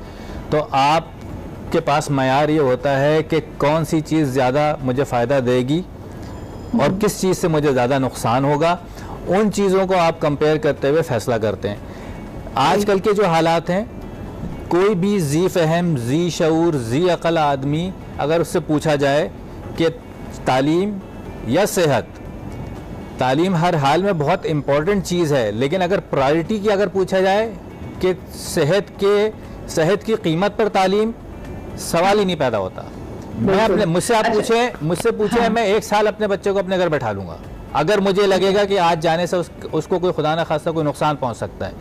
तो आपके पास मयार ये होता है कि कौन सी चीज़ ज़्यादा मुझे फ़ायदा देगी और किस चीज़ से मुझे ज़्यादा नुकसान होगा, उन चीज़ों को आप कंपेयर करते हुए फ़ैसला करते हैं। आजकल के जो हालात हैं, कोई भी ज़ी फ़हम, ज़ी शऊर, ज़ी अक़ल आदमी अगर उससे पूछा जाए कि तालीम या सेहत, तालीम हर हाल में बहुत इम्पॉर्टेंट चीज़ है, लेकिन अगर प्रायोरिटी की अगर पूछा जाए कि सेहत की कीमत पर तालीम, सवाल ही नहीं पैदा होता। मैं मुझसे पूछे हाँ। मैं 1 साल अपने बच्चे को अपने घर बैठा लूँगा अगर मुझे लगेगा कि आज जाने से उसको कोई खुदा न खास्ता कोई नुकसान पहुँच सकता है।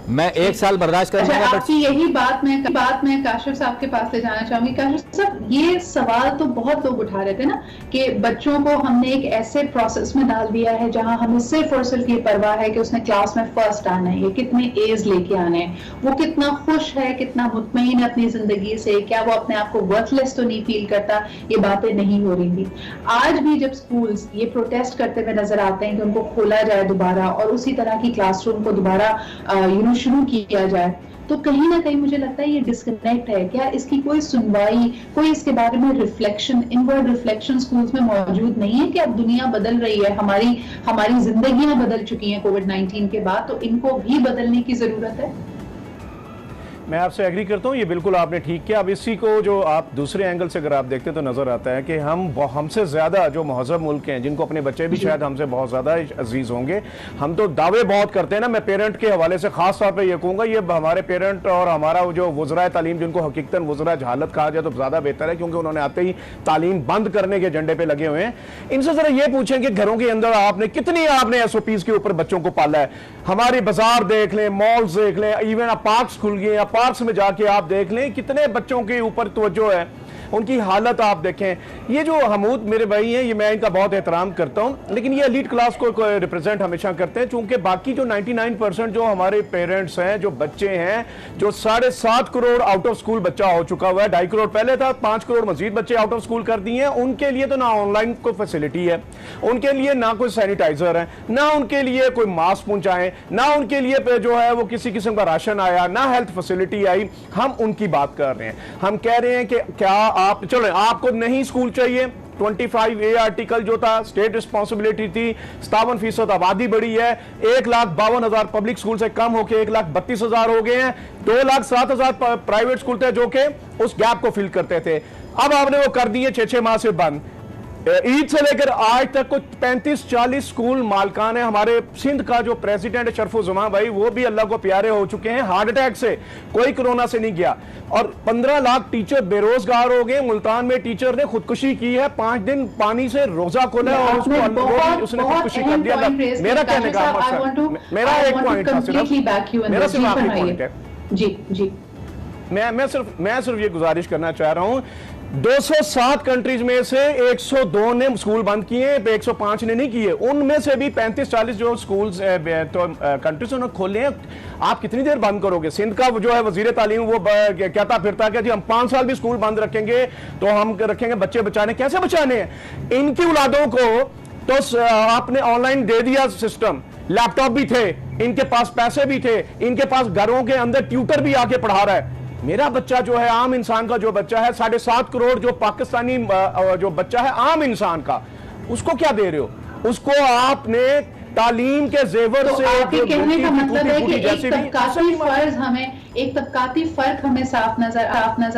मैं 1 साल बर्दाश्त कर लूंगा। आपकी यही बात मैं काशिफ साहब के पास ले जाना चाहूंगी। काशिफ साहब, ये सवाल तो बहुत लोग उठा रहे थे ना कि बच्चों को हमने एक ऐसे प्रोसेस में डाल दिया है जहां हमें सिर्फ और सिर्फ ये परवाह है कि उसने क्लास में फर्स्ट आना है, कितने एज लेके आने हैं, वो कितना खुश है, कितना मुतमईन है अपनी जिंदगी से, क्या वो अपने आप को वर्थलेस तो नहीं फील करता, ये बातें नहीं हो रही थी। आज भी जब स्कूल्स ये प्रोटेस्ट करते हुए नजर आते हैं कि उनको खोला जाए दोबारा और उसी तरह की क्लासरूम को दोबारा शुरू किया जाए, तो कहीं ना कहीं मुझे लगता है ये डिस्कनेक्ट है। क्या इसकी कोई सुनवाई, कोई इसके बारे में रिफ्लेक्शन, इनवर्ड रिफ्लेक्शन स्कूल्स में मौजूद नहीं है कि अब दुनिया बदल रही है, हमारी जिंदगियां बदल चुकी हैं कोविड-19 के बाद, तो इनको भी बदलने की जरूरत है? मैं आपसे एग्री करता हूँ, ये बिल्कुल आपने ठीक किया। अब इसी को जो आप दूसरे एंगल से अगर आप देखते तो नजर आता है कि हमसे ज्यादा जो महजब मुल्क हैं, जिनको अपने बच्चे भी शायद हमसे बहुत ज्यादा अजीज होंगे, हम तो दावे बहुत करते हैं ना। मैं पेरेंट के हवाले से खास तौर पर यह कहूँगा, ये हमारे पेरेंट और हमारा जो वज़राए तालीम, जिनको हकीकतन वज़राए जहालत कहा जाए तो ज्यादा बेहतर है, क्योंकि उन्होंने आते ही तालीम बंद करने के एजेंडे पे लगे हुए हैं। इनसे जरा ये पूछें कि घरों के अंदर आपने SOPs के ऊपर बच्चों को पाला है। हमारे बाजार देख लें, मॉल्स देख लें, इवन पार्क्स खुल गए, पार्क्स में जाके आप देख लें कितने बच्चों के ऊपर तवज्जो है, उनकी हालत आप देखें। ये जो हमूद मेरे भाई हैं, ये मैं इनका बहुत एहतराम करता हूं, लेकिन ये एलीट क्लास को रिप्रेजेंट हमेशा करते हैं, चूंकि बाकी जो 99% जो हमारे पेरेंट्स हैं, जो बच्चे हैं, जो 7.5 करोड़ आउट ऑफ स्कूल बच्चा हो चुका हुआ है, 2.5 करोड़ पहले था, 5 करोड़ मजीद बच्चे आउट ऑफ स्कूल कर दिए हैं, उनके लिए तो ना ऑनलाइन कोई फैसिलिटी है, उनके लिए ना कोई सैनिटाइजर है, ना उनके लिए कोई मास्क पहुंचाएं, ना उनके लिए जो है वो किसी किस्म का राशन आया, ना हेल्थ फैसिलिटी आई। हम उनकी बात कर रहे हैं, हम कह रहे हैं कि क्या आप, चलो आपको नहीं स्कूल चाहिए, 25A आर्टिकल जो था, स्टेट रिस्पॉन्सिबिलिटी थी, 57% आबादी बढ़ी है, 1,52,000 पब्लिक स्कूल से कम होकर 1,32,000 हो गए हैं, 2,07,000 प्राइवेट स्कूल थे जो कि उस गैप को फिल करते थे। अब आपने वो कर दिए 6-6 माह से बंद। ईद से लेकर आज तक कुछ 35-40 स्कूल मालकान है। हमारे सिंध का जो प्रेसिडेंट है शरफुज़्ज़मान भाई, वो भी अल्लाह को प्यारे हो चुके हैं, हार्ट अटैक से, कोई कोरोना से नहीं गया। और 15 लाख टीचर बेरोजगार हो गए। मुल्तान में टीचर ने खुदकुशी की है, 5 दिन पानी से रोजा खोला और उसने खुदकुशी कर दिया। मेरा कहने का मकसद, मेरा एक पॉइंट था सिर्फ, मेरा सिर्फ आखिरी पॉइंट है जी जी, मैं सिर्फ ये गुजारिश करना चाह रहा हूं, 207 कंट्रीज में से 102 ने स्कूल बंद किए, 105 ने नहीं किए। उनमें से भी 35-40 जो स्कूल तो कंट्रीज उन्होंने खोले हैं। आप कितनी देर बंद करोगे? सिंध का जो है वजीर तालीम, वो कहता फिरता कि जी हम 5 साल भी स्कूल बंद रखेंगे तो हम रखेंगे बच्चे बचाने। कैसे बचाने हैं? इनकी औलादों को तो आपने ऑनलाइन दे दिया सिस्टम, लैपटॉप भी थे, इनके पास पैसे भी थे, इनके पास घरों के अंदर ट्यूटर भी आके पढ़ा रहा है। मेरा बच्चा जो है, आम इंसान का जो बच्चा है, 7.5 करोड़ जो पाकिस्तानी जो बच्चा है आम इंसान का, उसको क्या दे रहे हो? उसको आपने तालीम के जेवर तो से, आपके कहने का मतलब है कि एक तबकाती फर्क हमें साफ नजर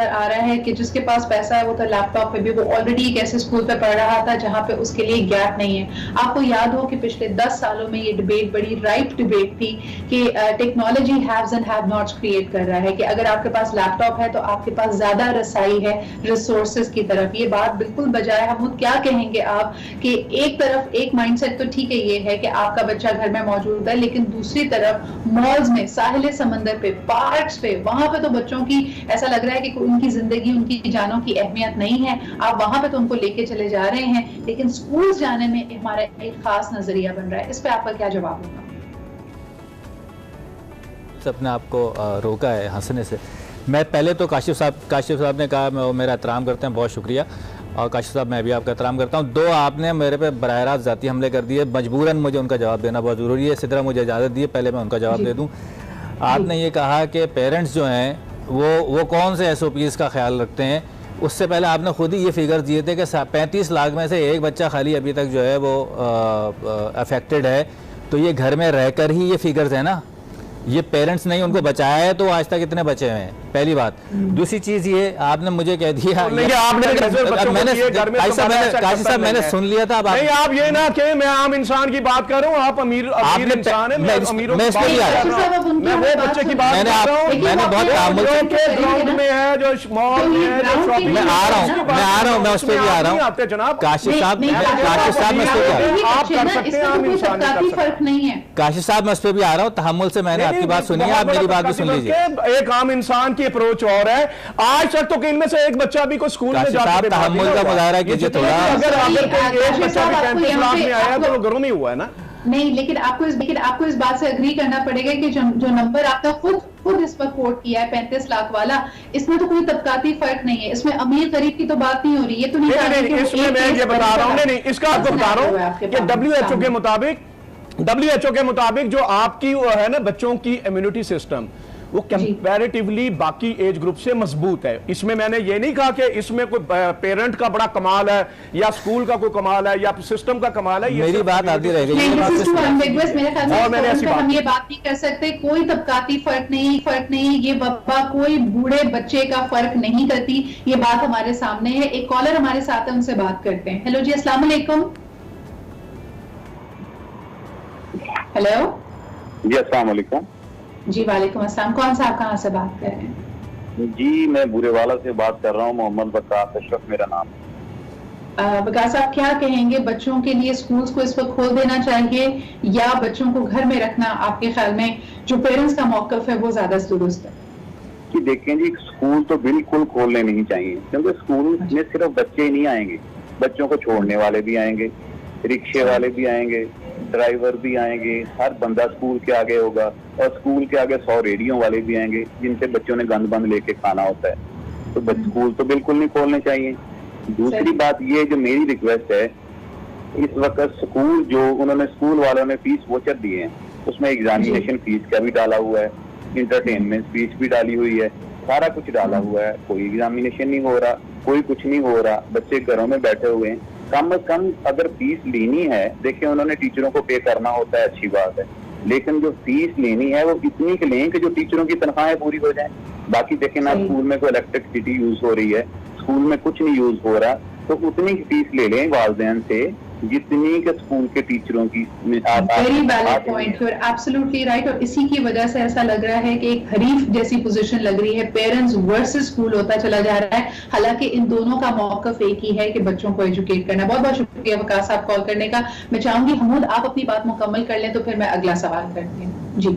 आ रहा है कि जिसके पास पैसा है वो तो लैपटॉप पे भी, वो ऑलरेडी एक ऐसे स्कूल पे पढ़ रहा था जहां पे उसके लिए गैप नहीं है। आपको याद हो कि पिछले 10 सालों में ये डिबेट बड़ी राइट डिबेट थी कि technology haves and have nots create कर रहा है कि अगर आपके पास लैपटॉप है तो आपके पास ज्यादा रसाई है रिसोर्सेज की तरफ। ये बात बिल्कुल बजाय हम क्या कहेंगे आप कि एक तरफ एक माइंडसेट तो ठीक है, ये है कि आपका बच्चा घर में मौजूद है, लेकिन दूसरी तरफ मॉल्स में, साहिल समंदर पे, पार्क्स पे, वहां पे तो बच्चों की ऐसा लग रहा है कि उनकी जिंदगी, उनकी जानों की अहमियत नहीं है। आप वहां पे तो उनको लेके चले जा रहे हैं, लेकिन स्कूल जाने में हमारा एक खास नजरिया बन रहा है। इस पे आपका क्या जवाब होगा? अपने आप को रोका है हंसने से। मैं पहले तो काशिफ साहब ने कहा, मैं मेरा एहतराम करते हैं, बहुत शुक्रिया। और काशिफ साहब मैं भी आपका एहतराम करता हूँ। 2 आपने मेरे पे बराह रास्त जाती हमले कर दिए, मजबूरन मुझे उनका जवाब देना बहुत ज़रूरी है। सिद्रा मुझे इजाज़त दी, पहले मैं उनका जवाब दे दूँ। आपने ये कहा कि पेरेंट्स जो हैं वो कौन से SOPs का ख्याल रखते हैं। उससे पहले आपने खुद ही ये फिगर दिए थे कि 35 लाख में से एक बच्चा खाली अभी तक जो है वो अफेक्टेड है। तो ये घर में रहकर ही ये फिगर्स है ना, ये पेरेंट्स नहीं उनको बचाया है तो आज तक इतने बचे हुए हैं, पहली बात। दूसरी चीज ये आपने मुझे कह दिया, मैंने सुन लिया था। नहीं, आप ये ना कि मैं आम इंसान की बात कर रहा हूँ, आप अमीर इंसान है, मैं अमीरों की बात कर रहा हूँ, मैं वो बच्चे की बात कर रहा हूँ, मैंने बहुत ग्राउंड में है, जो मॉल में है, जो शॉपिंग, मैं आ रहा हूँ मैं उस पर भी आ रहा हूँ जनाब। काशिफ साहब मैं उस पर भी आ रहा हूँ, काशिफ साहब मैं उस पर भी आ रहा हूँ, तहम्मुल से मैंने आपकी बात सुनिए, आप मेरी बात भी सुन लीजिए। एक आम इंसान की अप्रोच और है। आज तक तो इनमें से एक बच्चा भी कोई स्कूल में जाकर तहम्मुल का मुजाहरा कीजिए थोड़ा। अगर कोई एक बच्चा भी कैंपस क्लास में आया तो वो घरों में हुआ है ना। नहीं, लेकिन आपको इस बात से एग्री करना पड़ेगा कि जो नंबर आपने खुद इस पर कोट किया है 35 लाख वाला, इसमें तो कोई तबकाती फर्क नहीं है। इसमें अमीर गरीब की तो बात नहीं हो रही है। तो नहीं, इसमें मैं ये बता रहा हूँ, नहीं इसका आपको बता रहा हूँ कि WHO के मुताबिक जो आपकी वो है ना बच्चों की इम्यूनिटी सिस्टम वो कंपैरेटिवली बाकी एज ग्रुप से मजबूत है। इसमें मैंने ये नहीं कहा कि इसमें कोई पेरेंट का बड़ा कमाल है या स्कूल का कोई कमाल है या सिस्टम का कमाल है। मेरी बात आती रहेगी। हम ये बात नहीं कर सकते, कोई तबकाती फर्क नहीं, ये वबा कोई बूढ़े बच्चे का फर्क नहीं करती। ये बात हमारे सामने है। एक कॉलर हमारे साथ है, उनसे बात करते हैं। हेलो जी, अस्सलाम वालेकुम। हेलो जी, अस्सलाम वालेकुम। जी वालेकुम अस्सलाम। कौन सा, आप कहाँ से बात कर रहे हैं? जी मैं बुरेवाला से बात कर रहा हूँ, मोहम्मद वकास अशरफ मेरा नाम है। वकास साहब, क्या कहेंगे, बच्चों के लिए स्कूल्स को इस वक्त खोल देना चाहिए या बच्चों को घर में रखना आपके ख्याल में जो पेरेंट्स का मौकफ है वो ज्यादा दुरुस्त है? कि देखें जी, स्कूल तो बिल्कुल खोलने नहीं चाहिए, क्योंकि स्कूल में सिर्फ बच्चे ही नहीं आएंगे, बच्चों को छोड़ने वाले भी आएंगे, रिक्शे वाले भी आएंगे, ड्राइवर भी आएंगे, हर बंदा स्कूल के आगे होगा और स्कूल के आगे 100 रेडियो वाले भी आएंगे जिनसे बच्चों ने गंद बंद लेके खाना होता है। तो स्कूल तो बिल्कुल नहीं खोलने चाहिए। दूसरी बात ये जो मेरी रिक्वेस्ट है, इस वक्त स्कूल जो उन्होंने स्कूल वालों ने फीस वोचर दिए हैं उसमें एग्जामिनेशन फीस का भी डाला हुआ है, इंटरटेनमेंट फीस भी डाली हुई है, सारा कुछ डाला हुआ है। कोई एग्जामिनेशन नहीं हो रहा, कोई कुछ नहीं हो रहा, बच्चे घरों में बैठे हुए हैं। कम से कम अगर फीस लेनी है, देखिए उन्होंने टीचरों को पे करना होता है, अच्छी बात है, लेकिन जो फीस लेनी है वो इतनी की लें कि जो टीचरों की तनख्वाहें पूरी हो जाएं। बाकी देखें ना, स्कूल में कोई इलेक्ट्रिसिटी यूज हो रही है, स्कूल में कुछ नहीं यूज हो रहा, तो उतनी की फीस ले लें वालिदैन से जितनी के स्कूल के टीचरों की। Very valid point, you are absolutely right. और इसी की वजह से ऐसा लग रहा है कि एक हरीफ जैसी पोजीशन लग रही है, पेरेंट्स वर्सेस स्कूल होता चला जा रहा है, हालांकि इन दोनों का मौकफ एक ही है कि बच्चों को एजुकेट करना। बहुत बहुत शुक्रिया वकास साहब कॉल करने का। मैं चाहूंगी हमूद आप अपनी बात मुकम्मल कर लें तो फिर मैं अगला सवाल करती हूँ। जी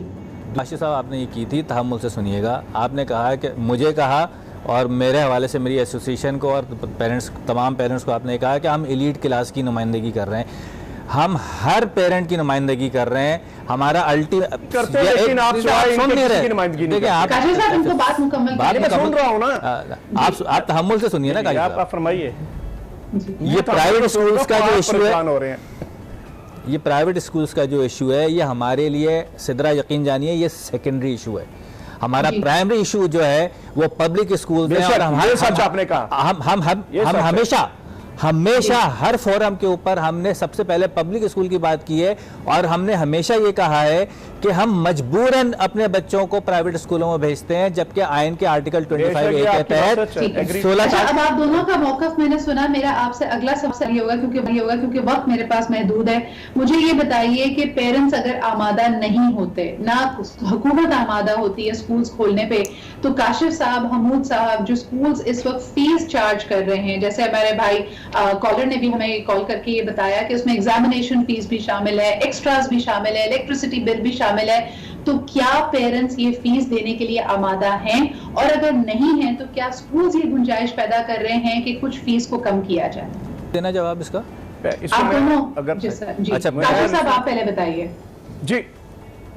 बाशिर साहब, आपने ये की थी, तहम्मुल से सुनिएगा। आपने कहा कि मुझे कहा और मेरे हवाले से मेरी एसोसिएशन को और पेरेंट्स, तमाम पेरेंट्स को आपने कहा कि हम एलीट क्लास की नुमाइंदगी कर रहे हैं। हम हर पेरेंट की नुमाइंदगी कर रहे हैं। हमारा अल्टीमेट करते हैं, लेकिन आप सुन नहीं रहे। देखिए आप बात मुकम्मल सुन रहा हूँ ना, आप तहम्मुल से सुनिए ना। आप फरमाइए। ये प्राइवेट स्कूल्स का जो इशू है, ये प्राइवेट स्कूल्स का जो इशू है, ये हमारे लिए सिदरा यकीन जानिए ये सेकेंडरी इशू है। हमारा प्राइमरी इशू जो है वो पब्लिक स्कूल में, और हम हमेशा हर फोरम के ऊपर हमने सबसे पहले पब्लिक स्कूल की बात की है और हमने हमेशा ये कहा है कि हम मजबूरन अपने बच्चों को प्राइवेट स्कूलों में भेजते हैं, जबकि आईन के आर्टिकल 25A के तहत 16। अब आप दोनों का मौकफ मैंने सुना, मेरा आपसे अगला सवाल ये होगा क्योंकि वक्त मेरे पास महदूद है। मुझे ये बताइए कि पेरेंट्स अगर आमादा नहीं होते, ना हुकूमत आमादा होती है स्कूल्स खोलने पे, तो काशिफ साहब, हमूद साहब, जो स्कूल्स इस वक्त फीस चार्ज कर रहे हैं, जैसे हमारे भाई कॉलर ने भी हमें कॉल करके ये बताया कि उसमें एग्जामिनेशन फीस भी शामिल है, एक्स्ट्रास भी शामिल है, इलेक्ट्रिसिटी बिल भी शामिल है, तो क्या पेरेंट्स ये फीस देने के लिए आमादा हैं? और अगर नहीं हैं तो क्या स्कूल्स ये गुंजाइश पैदा कर रहे हैं कि कुछ फीस को कम किया जाए? देना जवाब इसका आप दोनों। अच्छा, साहब आप पहले बताइए।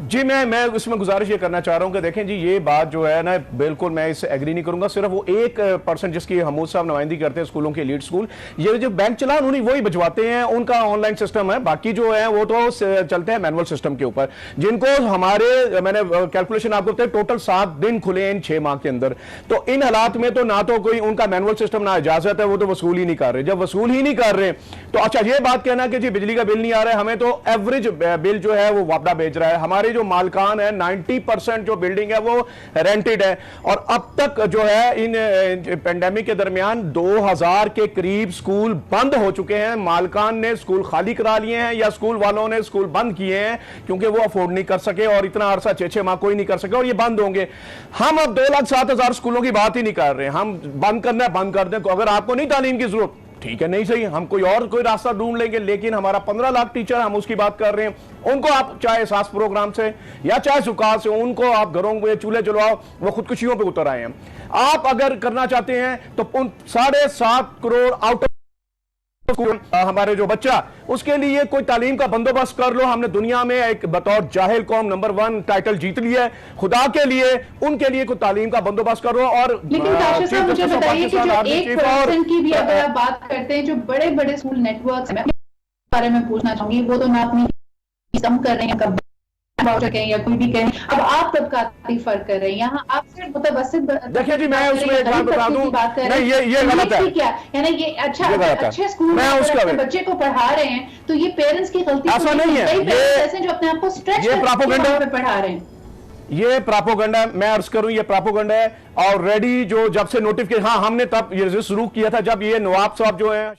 जी मैं उसमें गुजारिश ये करना चाह रहा हूं कि देखें जी, ये बात जो है ना, बिल्कुल मैं इससे एग्री नहीं करूंगा। सिर्फ वो 1% जिसकी हमूद साहब नुमाइंदगी करते हैं स्कूलों के लीड स्कूल, ये जो बैंक चला उन्हें वही भिजवाते हैं, उनका ऑनलाइन सिस्टम है, बाकी जो है वो तो चलते हैं मैनुअल सिस्टम के ऊपर, जिनको हमारे मैंने कैलकुलेशन आपको बताया टोटल 7 दिन खुले हैं इन 6 माह के अंदर। तो इन हालात में तो ना तो कोई उनका मैनुअल सिस्टम ना इजाजत है, वो तो वसूल ही नहीं कर रहे। जब वसूल ही नहीं कर रहे तो अच्छा ये बात कहना कि जी बिजली का बिल नहीं आ रहा है, हमें तो एवरेज बिल जो है वो वापदा भेज रहा है। हमारे जो मालकान है 90% जो बिल्डिंग है वो रेंटेड है, और अब तक जो है इन पेंडेमिक के दरमियान 2000 के करीब स्कूल बंद हो चुके हैं। मालकान ने स्कूल खाली करा लिए हैं या स्कूल वालों ने स्कूल बंद किए हैं क्योंकि वो अफोर्ड नहीं कर सके, और इतना अरसा 6-6 माह कोई नहीं कर सके, और ये बंद होंगे। हम अब 2,07,000 स्कूलों की बात ही नहीं कर रहे हैं। हम बंद करना है, बंद कर दें। अगर आपको नहीं तालीम की जरूरत ठीक है, नहीं सही, हम कोई रास्ता ढूंढ लेंगे, लेकिन हमारा 15 लाख टीचर, हम उसकी बात कर रहे हैं, उनको आप चाहे सास प्रोग्राम से या चाहे सुकात से, उनको आप घरों में चूल्हे जलवाओ, वो खुदकुशियों पे उतर आए हैं। आप अगर करना चाहते हैं तो उन 7.5 करोड़ आउट हमारे जो बच्चा, उसके लिए कोई तालीम का बंदोबस्त कर लो। हमने दुनिया में एक बतौर जाहिल कौम नंबर 1 टाइटल जीत लिया है, खुदा के लिए उनके लिए कोई तालीम का बंदोबस्त करो। और लेकिन काशिफ साहब मुझे बताइए कि जो 1% की भी अगर आप बात करते हैं, जो बड़े बड़े स्कूल नेटवर्क बारे में पूछना चाहूंगी, वो तो ना अपनी कम कर रहे हैं या कोई भी कहें, अब आप तबकाती फर्क कर रहे हैं, यहाँ आप सिर्फ मुतवस्सित। देखिए जी, मैं उसमें एक बात बता दूं, नहीं ये गलत है क्या, यानी ये अच्छे स्कूल में अपने बच्चे को पढ़ा रहे हैं तो ये पेरेंट्स की गलती ऐसा नहीं है, ऐसे जो अपने आप को स्ट्रेच प्रोपेगेंडा पे पढ़ा रहे हैं, ये प्रोपेगेंडा, मैं अर्ज करूं ये प्रोपेगेंडा है। ऑलरेडी जो जब से नोटिफिकेशन, हाँ हमने तब ये शुरू किया था जब ये नवाब साहब जो है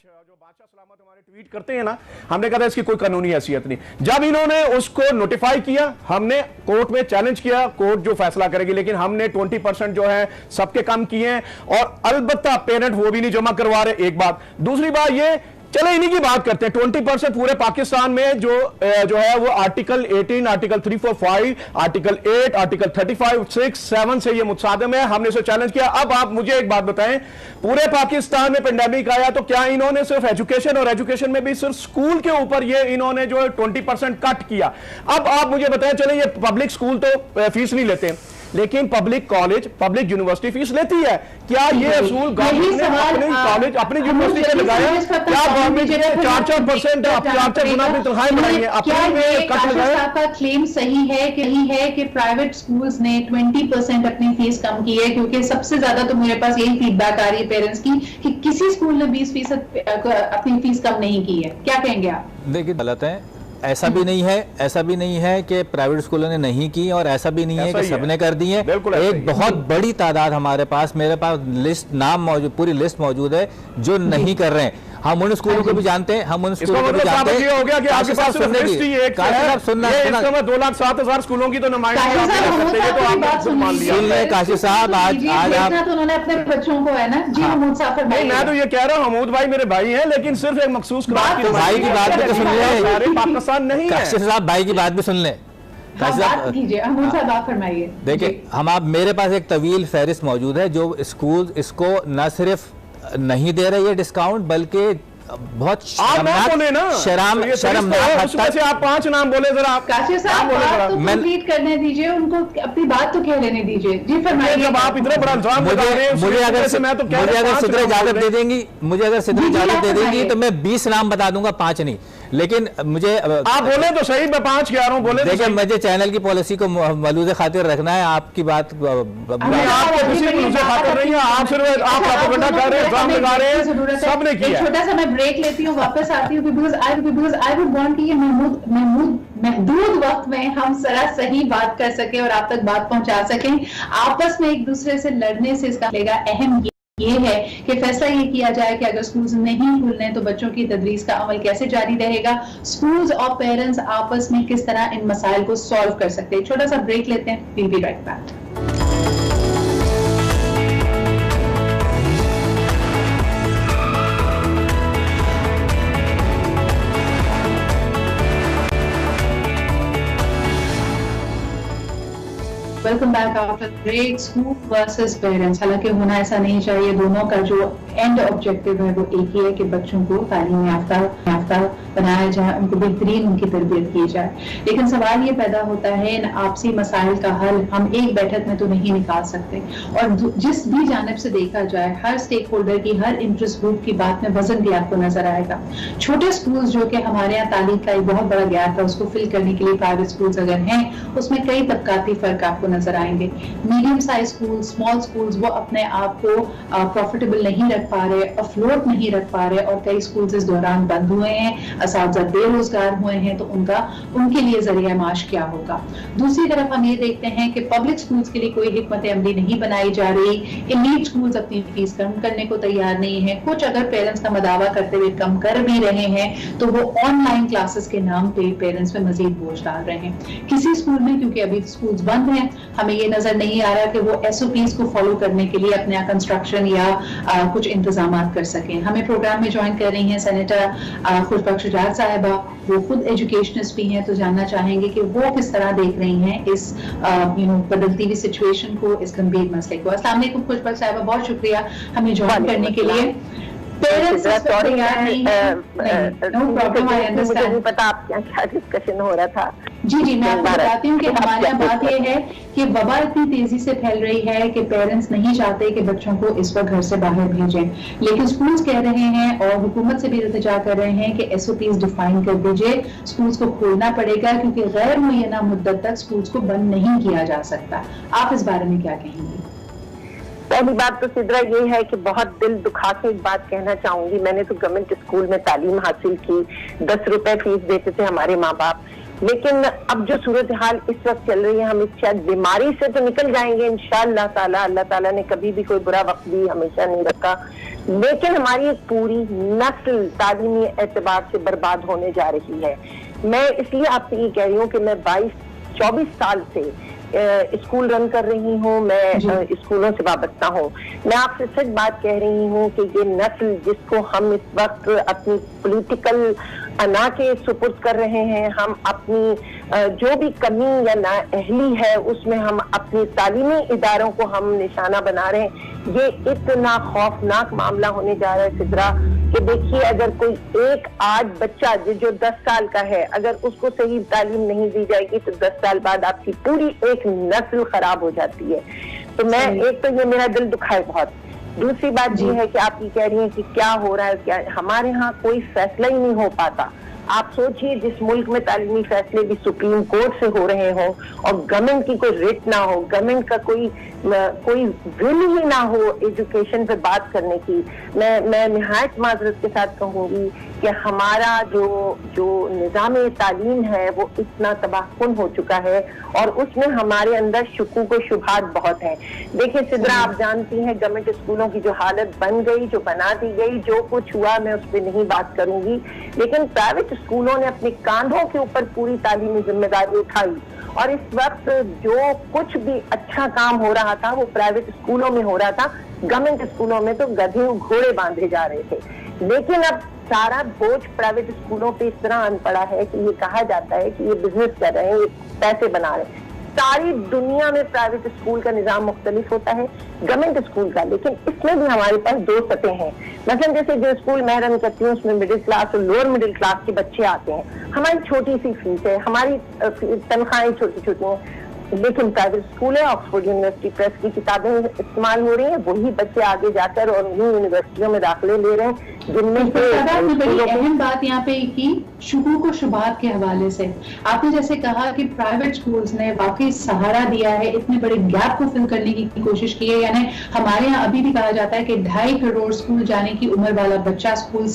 ट्वीट करते हैं ना, हमने कहा था इसकी कोई कानूनी हैसियत नहीं। जब इन्होंने उसको नोटिफाई किया, हमने कोर्ट में चैलेंज किया, कोर्ट जो फैसला करेगी, लेकिन हमने 20% जो है सबके कम किए हैं, और अलबत्ता पेरेंट वो भी नहीं जमा करवा रहे, एक बात। दूसरी बात ये, चले इन्हीं की बात करते हैं, 20% पूरे पाकिस्तान में जो है वो आर्टिकल 18, आर्टिकल 345, आर्टिकल 8, आर्टिकल 35, 6, 7 से ये मुतसादम है। हमने इसे चैलेंज किया। अब आप मुझे एक बात बताएं, पूरे पाकिस्तान में पेंडेमिक आया तो क्या इन्होंने सिर्फ एजुकेशन, और एजुकेशन में भी सिर्फ स्कूल के ऊपर ये इन्होंने जो 20% कट किया। अब आप मुझे बताएं, चले ये पब्लिक स्कूल तो फीस नहीं लेते, लेकिन public college, public university fees लेती है। क्या ये असूल गवर्नमेंट ने अपने कॉलेज, अपनी यूनिवर्सिटी पे लगाया? क्या गवर्नमेंट ने 4% 4 गुना अपनी तनख्वाहें बढ़ाई है? अपने कट लगाया? आपका क्लेम सही है कि प्राइवेट स्कूल्स ने 20% अपनी फीस कम की है, क्योंकि सबसे ज्यादा तो मेरे पास यही फीडबैक आ रही है पेरेंट्स की कि किसी स्कूल ने 20% अपनी फीस कम नहीं की है। क्या कहेंगे आप? देखिए, गलत है, ऐसा भी नहीं है कि प्राइवेट स्कूलों ने नहीं की, और ऐसा भी नहीं है कि सबने कर दी है। एक बहुत बड़ी तादाद हमारे पास, मेरे पास लिस्ट नाम मौजूद, पूरी लिस्ट मौजूद है जो नहीं कर रहे हैं। हम उन स्कूलों को भी जानते हैं, हम उन स्कूलों को भी जानते हैं। हो गया कि आपके पास सुनने की सुनना 2,07,000 स्कूलों की तो नुमाइंदगी सुन ले काशिफ साहब, आज तो उन्होंने अपने बच्चों को है ना जी महमूद साहब, मैं तो ये कह रहा हूँ हमूद भाई मेरे भाई हैं, लेकिन सिर्फ एक मखसूस भाई की बात भी सुन ले, पाकिस्तान नहीं है। काशिफ साहब भाई की बात भी सुन ले। देखिए, आप मेरे पास एक तवील फहरिस्त मौजूद है जो स्कूल इसको न सिर्फ नहीं दे रही है डिस्काउंट, बल्कि बहुत शर्मनाक। उसमें आप 5 नाम बोले जरा। काशिफ साहब बात तो कंप्लीट करने दीजिए, उनको अपनी बात तो कह लेने दीजिए। जी फरमाइए। जब आप इतने बड़ा इल्जाम लगा रहे हैं, मुझे अगर सिद्र इजाजत दे देंगी तो मैं 20 नाम बता दूंगा, 5 नहीं। लेकिन मुझे आप बोले तो सही, मैं 5 कह रहा हूँ, बोले। देखिए, मुझे चैनल की पॉलिसी को मलूज़े खातिर रखना है। आपकी बात सबने किया। छोटा सा मैं ब्रेक लेती हूँ, वापस आती हूँ, बिकॉज़ आई वुड वांट कि ये महदूद वक्त में हम जरा सही बात कर सके और आप तक बात पहुंचा सकें। आपस में एक दूसरे से लड़ने से इसका लेगा अहम ये है कि फैसला ये किया जाए कि अगर स्कूल्स नहीं खुलने तो बच्चों की तदरीस का अमल कैसे जारी रहेगा, स्कूल्स और पेरेंट्स आपस में किस तरह इन मसाइल को सॉल्व कर सकते हैं। छोटा सा ब्रेक लेते हैं, we'll be right back. Welcome back after break. School versus parents, हालांकि होना ऐसा नहीं चाहिए, दोनों का जो एंड ऑब्जेक्टिव है वो एक ही है कि बच्चों को तालीम याफ्ता बनाया जाए, उनको बेहतरीन उनकी तरबियत की जाए। लेकिन सवाल ये पैदा होता है, इन आपसी मसाइल का हल हम एक बैठक में तो नहीं निकाल सकते, और जिस भी जानिब से देखा जाए, हर स्टेक होल्डर की, हर इंटरेस्ट ग्रुप की बात में वजन भी आपको नजर आएगा। छोटे स्कूल्स जो कि हमारे यहाँ तालीम का एक बहुत बड़ा गैप है, उसको फिल करने के लिए प्राइवेट स्कूल्स अगर हैं, उसमें कई तबकाती फर्क आपको नजर आएंगे। Medium size school, small schools, वो अपने आप को प्रॉफिटेबल नहीं रख पा रहे, अफ्लोट नहीं रख पा रहे, और कई स्कूल्स इस दौरान बंद हुए हैं, असातिज़ा बेरोजगार हुए हैं, तो उनके लिए जरिया माश क्या होगा। दूसरी तरफ हम ये देखते हैं कि पब्लिक स्कूल्स के लिए कोई हिकमत अमली नहीं बनाई जा रही, एलीट स्कूल्स अपनी फीस कम करने को तैयार नहीं है, कुछ अगर पेरेंट्स का मदावा करते हुए कम कर भी रहे हैं तो वो ऑनलाइन क्लासेस के नाम पे पेरेंट्स पे मजीद बोझ डाल रहे हैं। किसी स्कूल में, क्योंकि अभी स्कूल्स बंद हैं, हमें ये नजर नहीं आ रहा कि वो SOPs को फॉलो करने के लिए अपना कंस्ट्रक्शन या कुछ इंतजाम कर सकें। हमें प्रोग्राम में ज्वाइन कर रही हैं सेनेटर खुशबख्श जाट साहिबा, वो खुद एजुकेशनिस्ट भी हैं, तो जानना चाहेंगे कि वो किस तरह देख रही हैं इस बदलती हुई सिचुएशन को, इस गंभीर मसले को। अस्सलाम वालेकुम खुशबख्श साहिबा, बहुत शुक्रिया हमें ज्वाइन करने के लिए। Parents know problem, I understand. मुझे पता आप क्या डिस्कशन हो रहा था। जी मैं आपको बताती हूँ कि हमारे यहाँ बात यह है कि वबा इतनी तेजी से फैल रही है कि पेरेंट्स नहीं चाहते कि बच्चों को इस वक्त घर से बाहर भेजें, लेकिन स्कूल्स कह रहे हैं और हुकूमत से भी इल्तिजा कर रहे हैं कि SOPs डिफाइन कर दीजिए, स्कूल्स को खोलना पड़ेगा क्योंकि गैर मुय्यना मुद्दत तक स्कूल्स को बंद नहीं किया जा सकता। आप इस बारे में क्या कहेंगे? पहली बात तो सिद्रा ये है कि बहुत दिल दुखा के एक बात कहना चाहूंगी, मैंने तो गवर्नमेंट स्कूल में तालीम हासिल की, 10 रुपए फीस देते थे हमारे माँ बाप, लेकिन अब जो सूरत हाल इस वक्त चल रही है, हम इस शायद बीमारी से तो निकल जाएंगे इंशाअल्लाह ताला, अल्लाह ताला ने कभी भी कोई बुरा वक्त भी हमेशा नहीं रखा, लेकिन हमारी एक पूरी नस्ल तालीमी एतबार से बर्बाद होने जा रही है। मैं इसलिए आपसे ये कह रही हूँ कि मैं 22-24 साल से स्कूल रन कर रही हूँ, मैं स्कूलों से वाबस्ता हूँ। मैं आपसे सच बात कह रही हूँ कि ये नस्ल जिसको हम इस वक्त अपनी पॉलिटिकल अना के सुपुर्द कर रहे हैं, हम अपनी जो भी कमी या नाअहली है उसमें हम अपने तालीमी इदारों को हम निशाना बना रहे हैं। ये इतना खौफनाक मामला होने जा रहा है सिद्रा कि देखिए, अगर कोई एक आज बच्चा जो 10 साल का है, अगर उसको सही तालीम नहीं दी जाएगी तो 10 साल बाद आपकी पूरी एक नस्ल खराब हो जाती है। तो मैं एक तो ये मेरा दिल दुखा है बहुत। दूसरी बात ये है कि आप ये कह रही हैं कि क्या हो रहा है, क्या हमारे यहाँ कोई फैसला ही नहीं हो पाता। आप सोचिए, जिस मुल्क में तालीमी फैसले भी सुप्रीम कोर्ट से हो रहे हों और गवर्नमेंट की कोई रिट ना हो, गवर्नमेंट का कोई विल ही ना हो एजुकेशन पे बात करने की, मैं निहायत माजरत के साथ कहूंगी कि हमारा जो निज़ाम तालीम है वो इतना तबाहकुन हो चुका है और उसमें हमारे अंदर शुकूक व शुबहात बहुत है। देखिए सिद्रा, आप जानती हैं गवर्नमेंट स्कूलों की जो हालत बन गई, जो बना दी गई, जो कुछ हुआ मैं उस पर नहीं बात करूंगी, लेकिन प्राइवेट स्कूलों ने अपने कांधों के ऊपर पूरी तालीमी जिम्मेदारी उठाई और इस वक्त जो कुछ भी अच्छा काम हो रहा था वो प्राइवेट स्कूलों में हो रहा था। गवर्नमेंट स्कूलों में तो गधे घोड़े बांधे जा रहे थे, लेकिन अब सारा बोझ प्राइवेट स्कूलों पे इस तरह आन पड़ा है कि ये कहा जाता है कि ये बिजनेस कर रहे हैं, ये पैसे बना रहे हैं। सारी दुनिया में प्राइवेट स्कूल का निजाम मुख्तलिफ होता है गवर्नमेंट स्कूल का, लेकिन इसमें भी हमारे पास 2 सतह हैं। मतलब जैसे जो स्कूल मैं रन करती हूँ उसमें मिडिल क्लास और लोअर मिडिल क्लास के बच्चे आते हैं, हमारी छोटी सी फीस है, हमारी तनख्वाहें छोटी छोटी हैं, लेकिन प्राइवेट स्कूल है, ऑक्सफोर्ड यूनिवर्सिटी प्रेस की किताबें इस्तेमाल हो रही हैं, वही बच्चे आगे जाकर और न्यू यूनिवर्सिटियों में दाखिले ले रहे हैं, जिनमें से बड़ी अहम बात यहाँ पे की शुकूक व शुबहात के हवाले से आपने जैसे कहा कि प्राइवेट स्कूल्स ने वाकई सहारा दिया है, इतने बड़े गैप को फिल करने की कोशिश की है। यानी हमारे यहाँ अभी भी कहा जाता है कि 2.5 करोड़ स्कूल जाने की उम्र वाला बच्चा स्कूल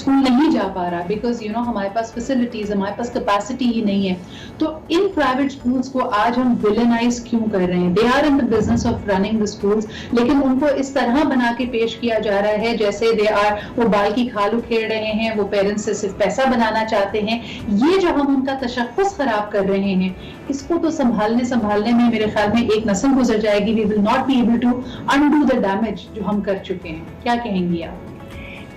नहीं जा पा रहा, बिकॉज हमारे पास फैसिलिटीज, हमारे पास कैपेसिटी ही नहीं है। तो इन प्राइवेट स्कूल्स को आज हम विलेनाइज क्यों कर रहे हैं? They are in the business of running the schools, लेकिन उनको इस तरह बना के पेश किया जा रहा है जैसे वो बाल की खाल उखेड़ रहे हैं, वो पेरेंट्स से सिर्फ पैसा बनाना चाहते हैं। ये जो हम उनका तशख्खुस खराब कर रहे हैं, इसको तो संभालने में मेरे ख्याल में एक नस्ल गुजर जाएगी। We will not be able to undo the damage जो हम कर चुके हैं। क्या कहेंगी आप?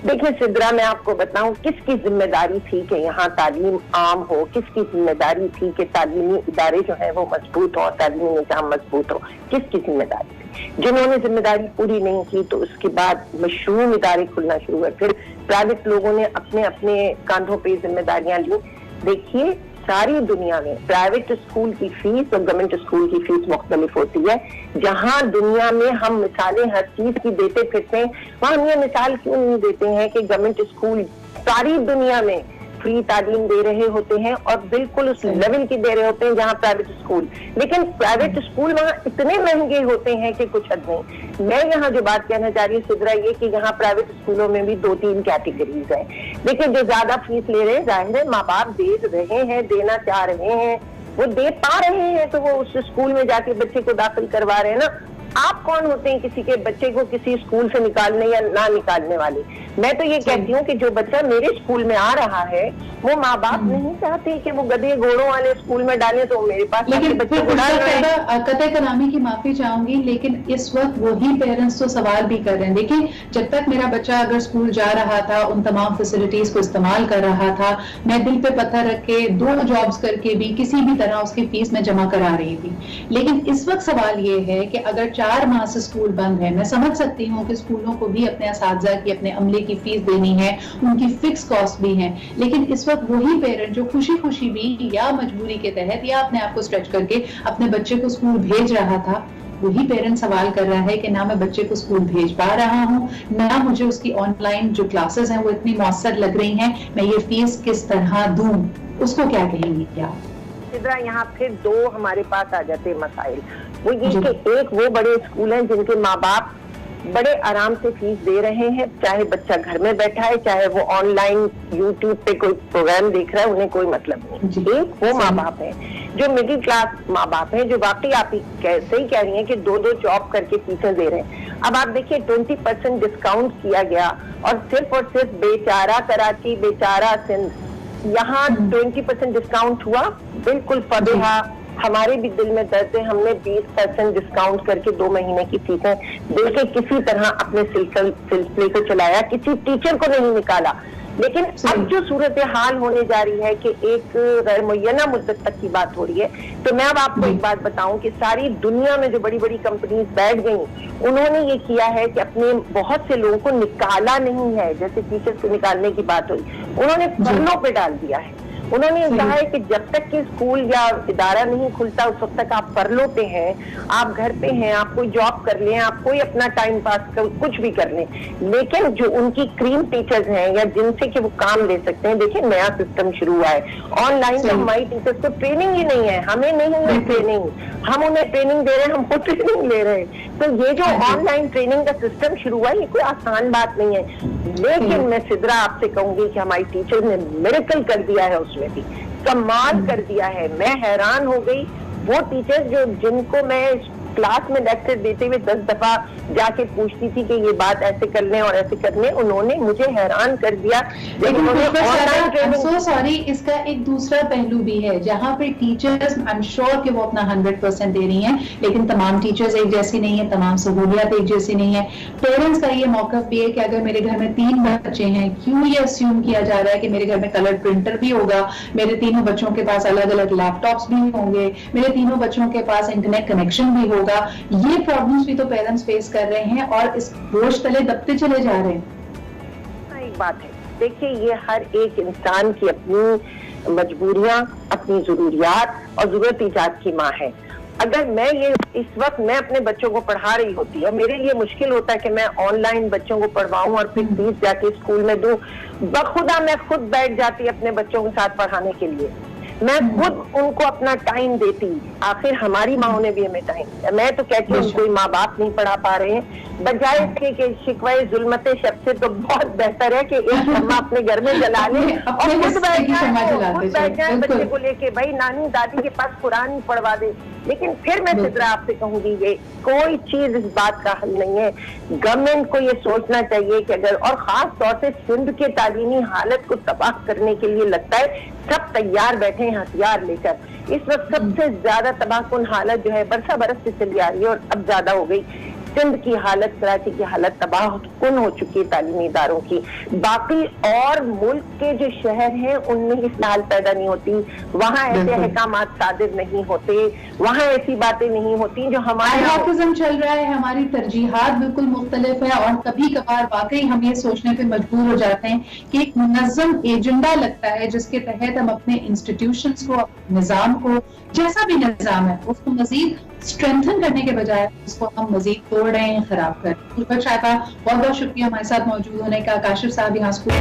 देखिए सिद्रा, मैं आपको बताऊं किसकी जिम्मेदारी थी कि यहाँ तालीम आम हो, किसकी जिम्मेदारी थी कि तालीमी इदारे जो है वो मजबूत हो, तालीमी निजाम मजबूत हो, किसकी जिम्मेदारी थी? जिन्होंने जिम्मेदारी पूरी नहीं की तो उसके बाद मशरूम इदारे खुलना शुरू हुए, फिर प्राइवेट लोगों ने अपने अपने कांधों पे जिम्मेदारियां ली। देखिए सारी दुनिया में प्राइवेट स्कूल की फीस और गवर्नमेंट स्कूल की फीस मुख्तलिफ होती है। जहां दुनिया में हम मिसालें हर चीज की देते फिरते हैं, वहां हम ये मिसाल क्यों नहीं देते हैं कि गवर्नमेंट स्कूल सारी दुनिया में फ्री तालीम दे रहे होते हैं और बिल्कुल उस लेवल की दे रहे होते हैं जहां प्राइवेट स्कूल, लेकिन प्राइवेट स्कूल वहां इतने महंगे होते हैं कि कुछ हद नहीं। मैं यहाँ जो बात कहना चाह रही हूँ सिद्रा, ये कि यहाँ प्राइवेट स्कूलों में भी 2-3 कैटेगरीज है। देखिए जो ज्यादा फीस ले रहे हैं, जाहिर है माँ बाप दे रहे हैं, देना चाह रहे हैं, वो दे पा रहे हैं तो वो उस स्कूल में जाके बच्चे को दाखिल करवा रहे हैं ना। आप कौन होते हैं किसी के बच्चे को किसी स्कूल से निकालने या ना निकालने वाले? मैं तो ये कहती हूँ कि जो बच्चा मेरे स्कूल में आ रहा है वो माँ बाप नहीं चाहते कि वो गधे घोड़ों वाले स्कूल में डालें, तो मेरे पास लेकिन बच्चे को डाल रहे हैं। कतई कलामी की माफी चाहूंगी, लेकिन इस वक्त वही पेरेंट्स तो सवाल भी कर रहे हैं। देखिए, जब तक मेरा बच्चा अगर स्कूल जा रहा था, उन तमाम फैसिलिटीज को इस्तेमाल कर रहा था, मैं दिल पे पत्थर रख के 2 जॉब्स करके भी किसी भी तरह उसकी फीस में जमा करा रही थी। लेकिन इस वक्त सवाल ये है कि अगर 4 माह से स्कूल बंद है, मैं समझ सकती हूँ कि स्कूलों को भी अपने असातिज़ा की, अपने अमले की फीस देनी है, उनकी फिक्स कॉस्ट भी है, लेकिन इस वक्त वही पेरेंट जो खुशी खुशी भी या मजबूरी के तहत या अपने आप को स्ट्रेच करके अपने बच्चे को स्कूल भेज रहा था, वही पेरेंट सवाल कर रहा है कि ना मैं बच्चे को स्कूल भेज पा रहा हूँ, ना मुझे उसकी ऑनलाइन जो क्लासेस हैं वो इतनी मौसर लग रही हैं, मैं ये फीस किस तरह दूं। उसको क्या कहेंगी क्या? यहाँ फिर 2 हमारे पास आ जाते हैं मसाइल। वो ये कि एक वो बड़े स्कूल हैं जिनके माँ बाप बड़े आराम से फीस दे रहे हैं, चाहे बच्चा घर में बैठा है, चाहे वो ऑनलाइन यूट्यूब पे कोई प्रोग्राम देख रहा है, उन्हें कोई मतलब नहीं। एक वो माँ बाप है जो मिडिल क्लास माँ बाप है, जो वाकई आप ही सही कह रही हैं कि 2 जॉब करके फीसें दे रहे हैं। अब आप देखिए 20% डिस्काउंट किया गया और सिर्फ बेचारा कराची, बेचारा सिंध, यहाँ 20% डिस्काउंट हुआ, बिल्कुल फतेहा। हमारे भी दिल में दर्द है, हमने 20% डिस्काउंट करके 2 महीने की फीसें देके किसी तरह अपने सिलसिले को चलाया, किसी टीचर को नहीं निकाला। लेकिन अब जो सूरत हाल होने जा रही है कि एक गैर मुय्यना मुद्दत तक की बात हो रही है, तो मैं अब आपको एक बात बताऊं कि सारी दुनिया में जो बड़ी बड़ी कंपनीज बैठ गई, उन्होंने ये किया है कि अपने बहुत से लोगों को निकाला नहीं है, जैसे टीचर्स को निकालने की बात हुई, उन्होंने फर्लों पे डाल दिया है। उन्होंने कहा है कि जब तक कि स्कूल या इदारा नहीं खुलता उस वक्त तक आप फर्लो पे हैं, आप घर पे हैं, आप कोई जॉब कर लें, आप कोई अपना टाइम पास कर कुछ भी कर लें। लेकिन जो उनकी क्रीम टीचर्स हैं या जिनसे कि वो काम ले सकते हैं, देखिए नया सिस्टम शुरू हुआ है ऑनलाइन, तो हमारी टीचर्स को ट्रेनिंग ही नहीं है, हमें नहीं है ट्रेनिंग, हम उन्हें ट्रेनिंग दे रहे हैं, हम खुद ट्रेनिंग ले रहे हैं। तो ये जो ऑनलाइन ट्रेनिंग का सिस्टम शुरू हुआ है, ये कोई आसान बात नहीं है। लेकिन मैं सिद्रा आपसे कहूंगी कि हमारी टीचर्स ने मिरेकल कर दिया है, उसमें भी कमाल कर दिया है। मैं हैरान हो गई, वो टीचर्स जो जिनको मैं क्लास में लेक्चर देते हुए 10 दफा जाके पूछती थी कि ये बात ऐसे कर लें और ऐसे कर लें, उन्होंने मुझे हैरान कर दिया। लेकिन सो सॉरी, इसका एक दूसरा पहलू भी है जहाँ पे टीचर्स आई एम श्योर कि वो अपना 100% दे रही हैं, लेकिन तमाम टीचर्स एक जैसी नहीं है, तमाम सहूलियात एक जैसी नहीं है। पेरेंट्स का ये मौकफ भी है कि अगर मेरे घर में 3 बच्चे हैं, क्यों ये अस्यूम किया जा रहा है कि मेरे घर में कलर प्रिंटर भी होगा, मेरे तीनों बच्चों के पास अलग अलग लैपटॉप्स भी होंगे, मेरे तीनों बच्चों के पास इंटरनेट कनेक्शन भी होगा। ये प्रॉब्लम्स भी तो पेरेंट्स फेस कर रहे हैं और इस बोझ तले दबते चले जा रहे हैं। एक बात है, देखिए ये हर एक इंसान की अपनी मजबूरियां, अपनी जरूरियात और जरूरत ईजाद की माँ है। अगर मैं ये इस वक्त मैं अपने बच्चों को पढ़ा रही होती और मेरे लिए मुश्किल होता है कि मैं ऑनलाइन बच्चों को पढ़वाऊं और फिर फीस जाके स्कूल में दूं, बखुदा मैं खुद बैठ जाती अपने बच्चों के साथ पढ़ाने के लिए, मैं खुद उनको अपना टाइम देती। आखिर हमारी माओ ने भी हमें टाइम दिया। मैं तो कहती हूँ कोई माँ बाप नहीं पढ़ा पा रहे हैं, बजाय इसके कि शिकवाए जुल्मते शब्द से तो बहुत बेहतर है कि एक शम्मा अपने घर में जला ले और खुद बैठ जाए बच्चे को लेके, भाई नानी दादी के पास कुरान ही पढ़वा दे। लेकिन फिर मैं सिद्रा आपसे कहूंगी, ये कोई चीज इस बात का हल नहीं है। गवर्नमेंट को ये सोचना चाहिए कि अगर, और खास तौर से सिंध के तालीमी हालत को तबाह करने के लिए लगता है सब तैयार बैठे हैं हथियार लेकर। इस वक्त सबसे ज्यादा तबाहकुन हालत जो है बरसा बरस से चली आ रही है और अब ज्यादा हो गई। सिंध की हालत, कराची की हालत तबाहकुन हो चुकी है तालीमी इदारों की। बाकी और मुल्क के जो शहर हैं उनमें इस हाल पैदा नहीं होती, वहाँ ऐसे अहकामात सादिर नहीं होते, वहाँ ऐसी बातें नहीं होती जो हमारे हाफिज़म चल रहा है। हमारी तरजीहात बिल्कुल मुख्तलिफ है और कभी कभार वाकई हम ये सोचने पे मजबूर हो जाते हैं कि एक मुनज़्ज़म एजेंडा लगता है जिसके तहत हम अपने इंस्टीट्यूशंस को, निज़ाम को, जैसा भी निज़ाम है उसको मजीद स्ट्रेंथन करने के बजाय उसको हम मजीद तोड़ रहे हैं, खराब कर रहे हैं। बहुत बहुत शुक्रिया हमारे साथ मौजूद होने का। काशिफ साहब यहाँ स्कूल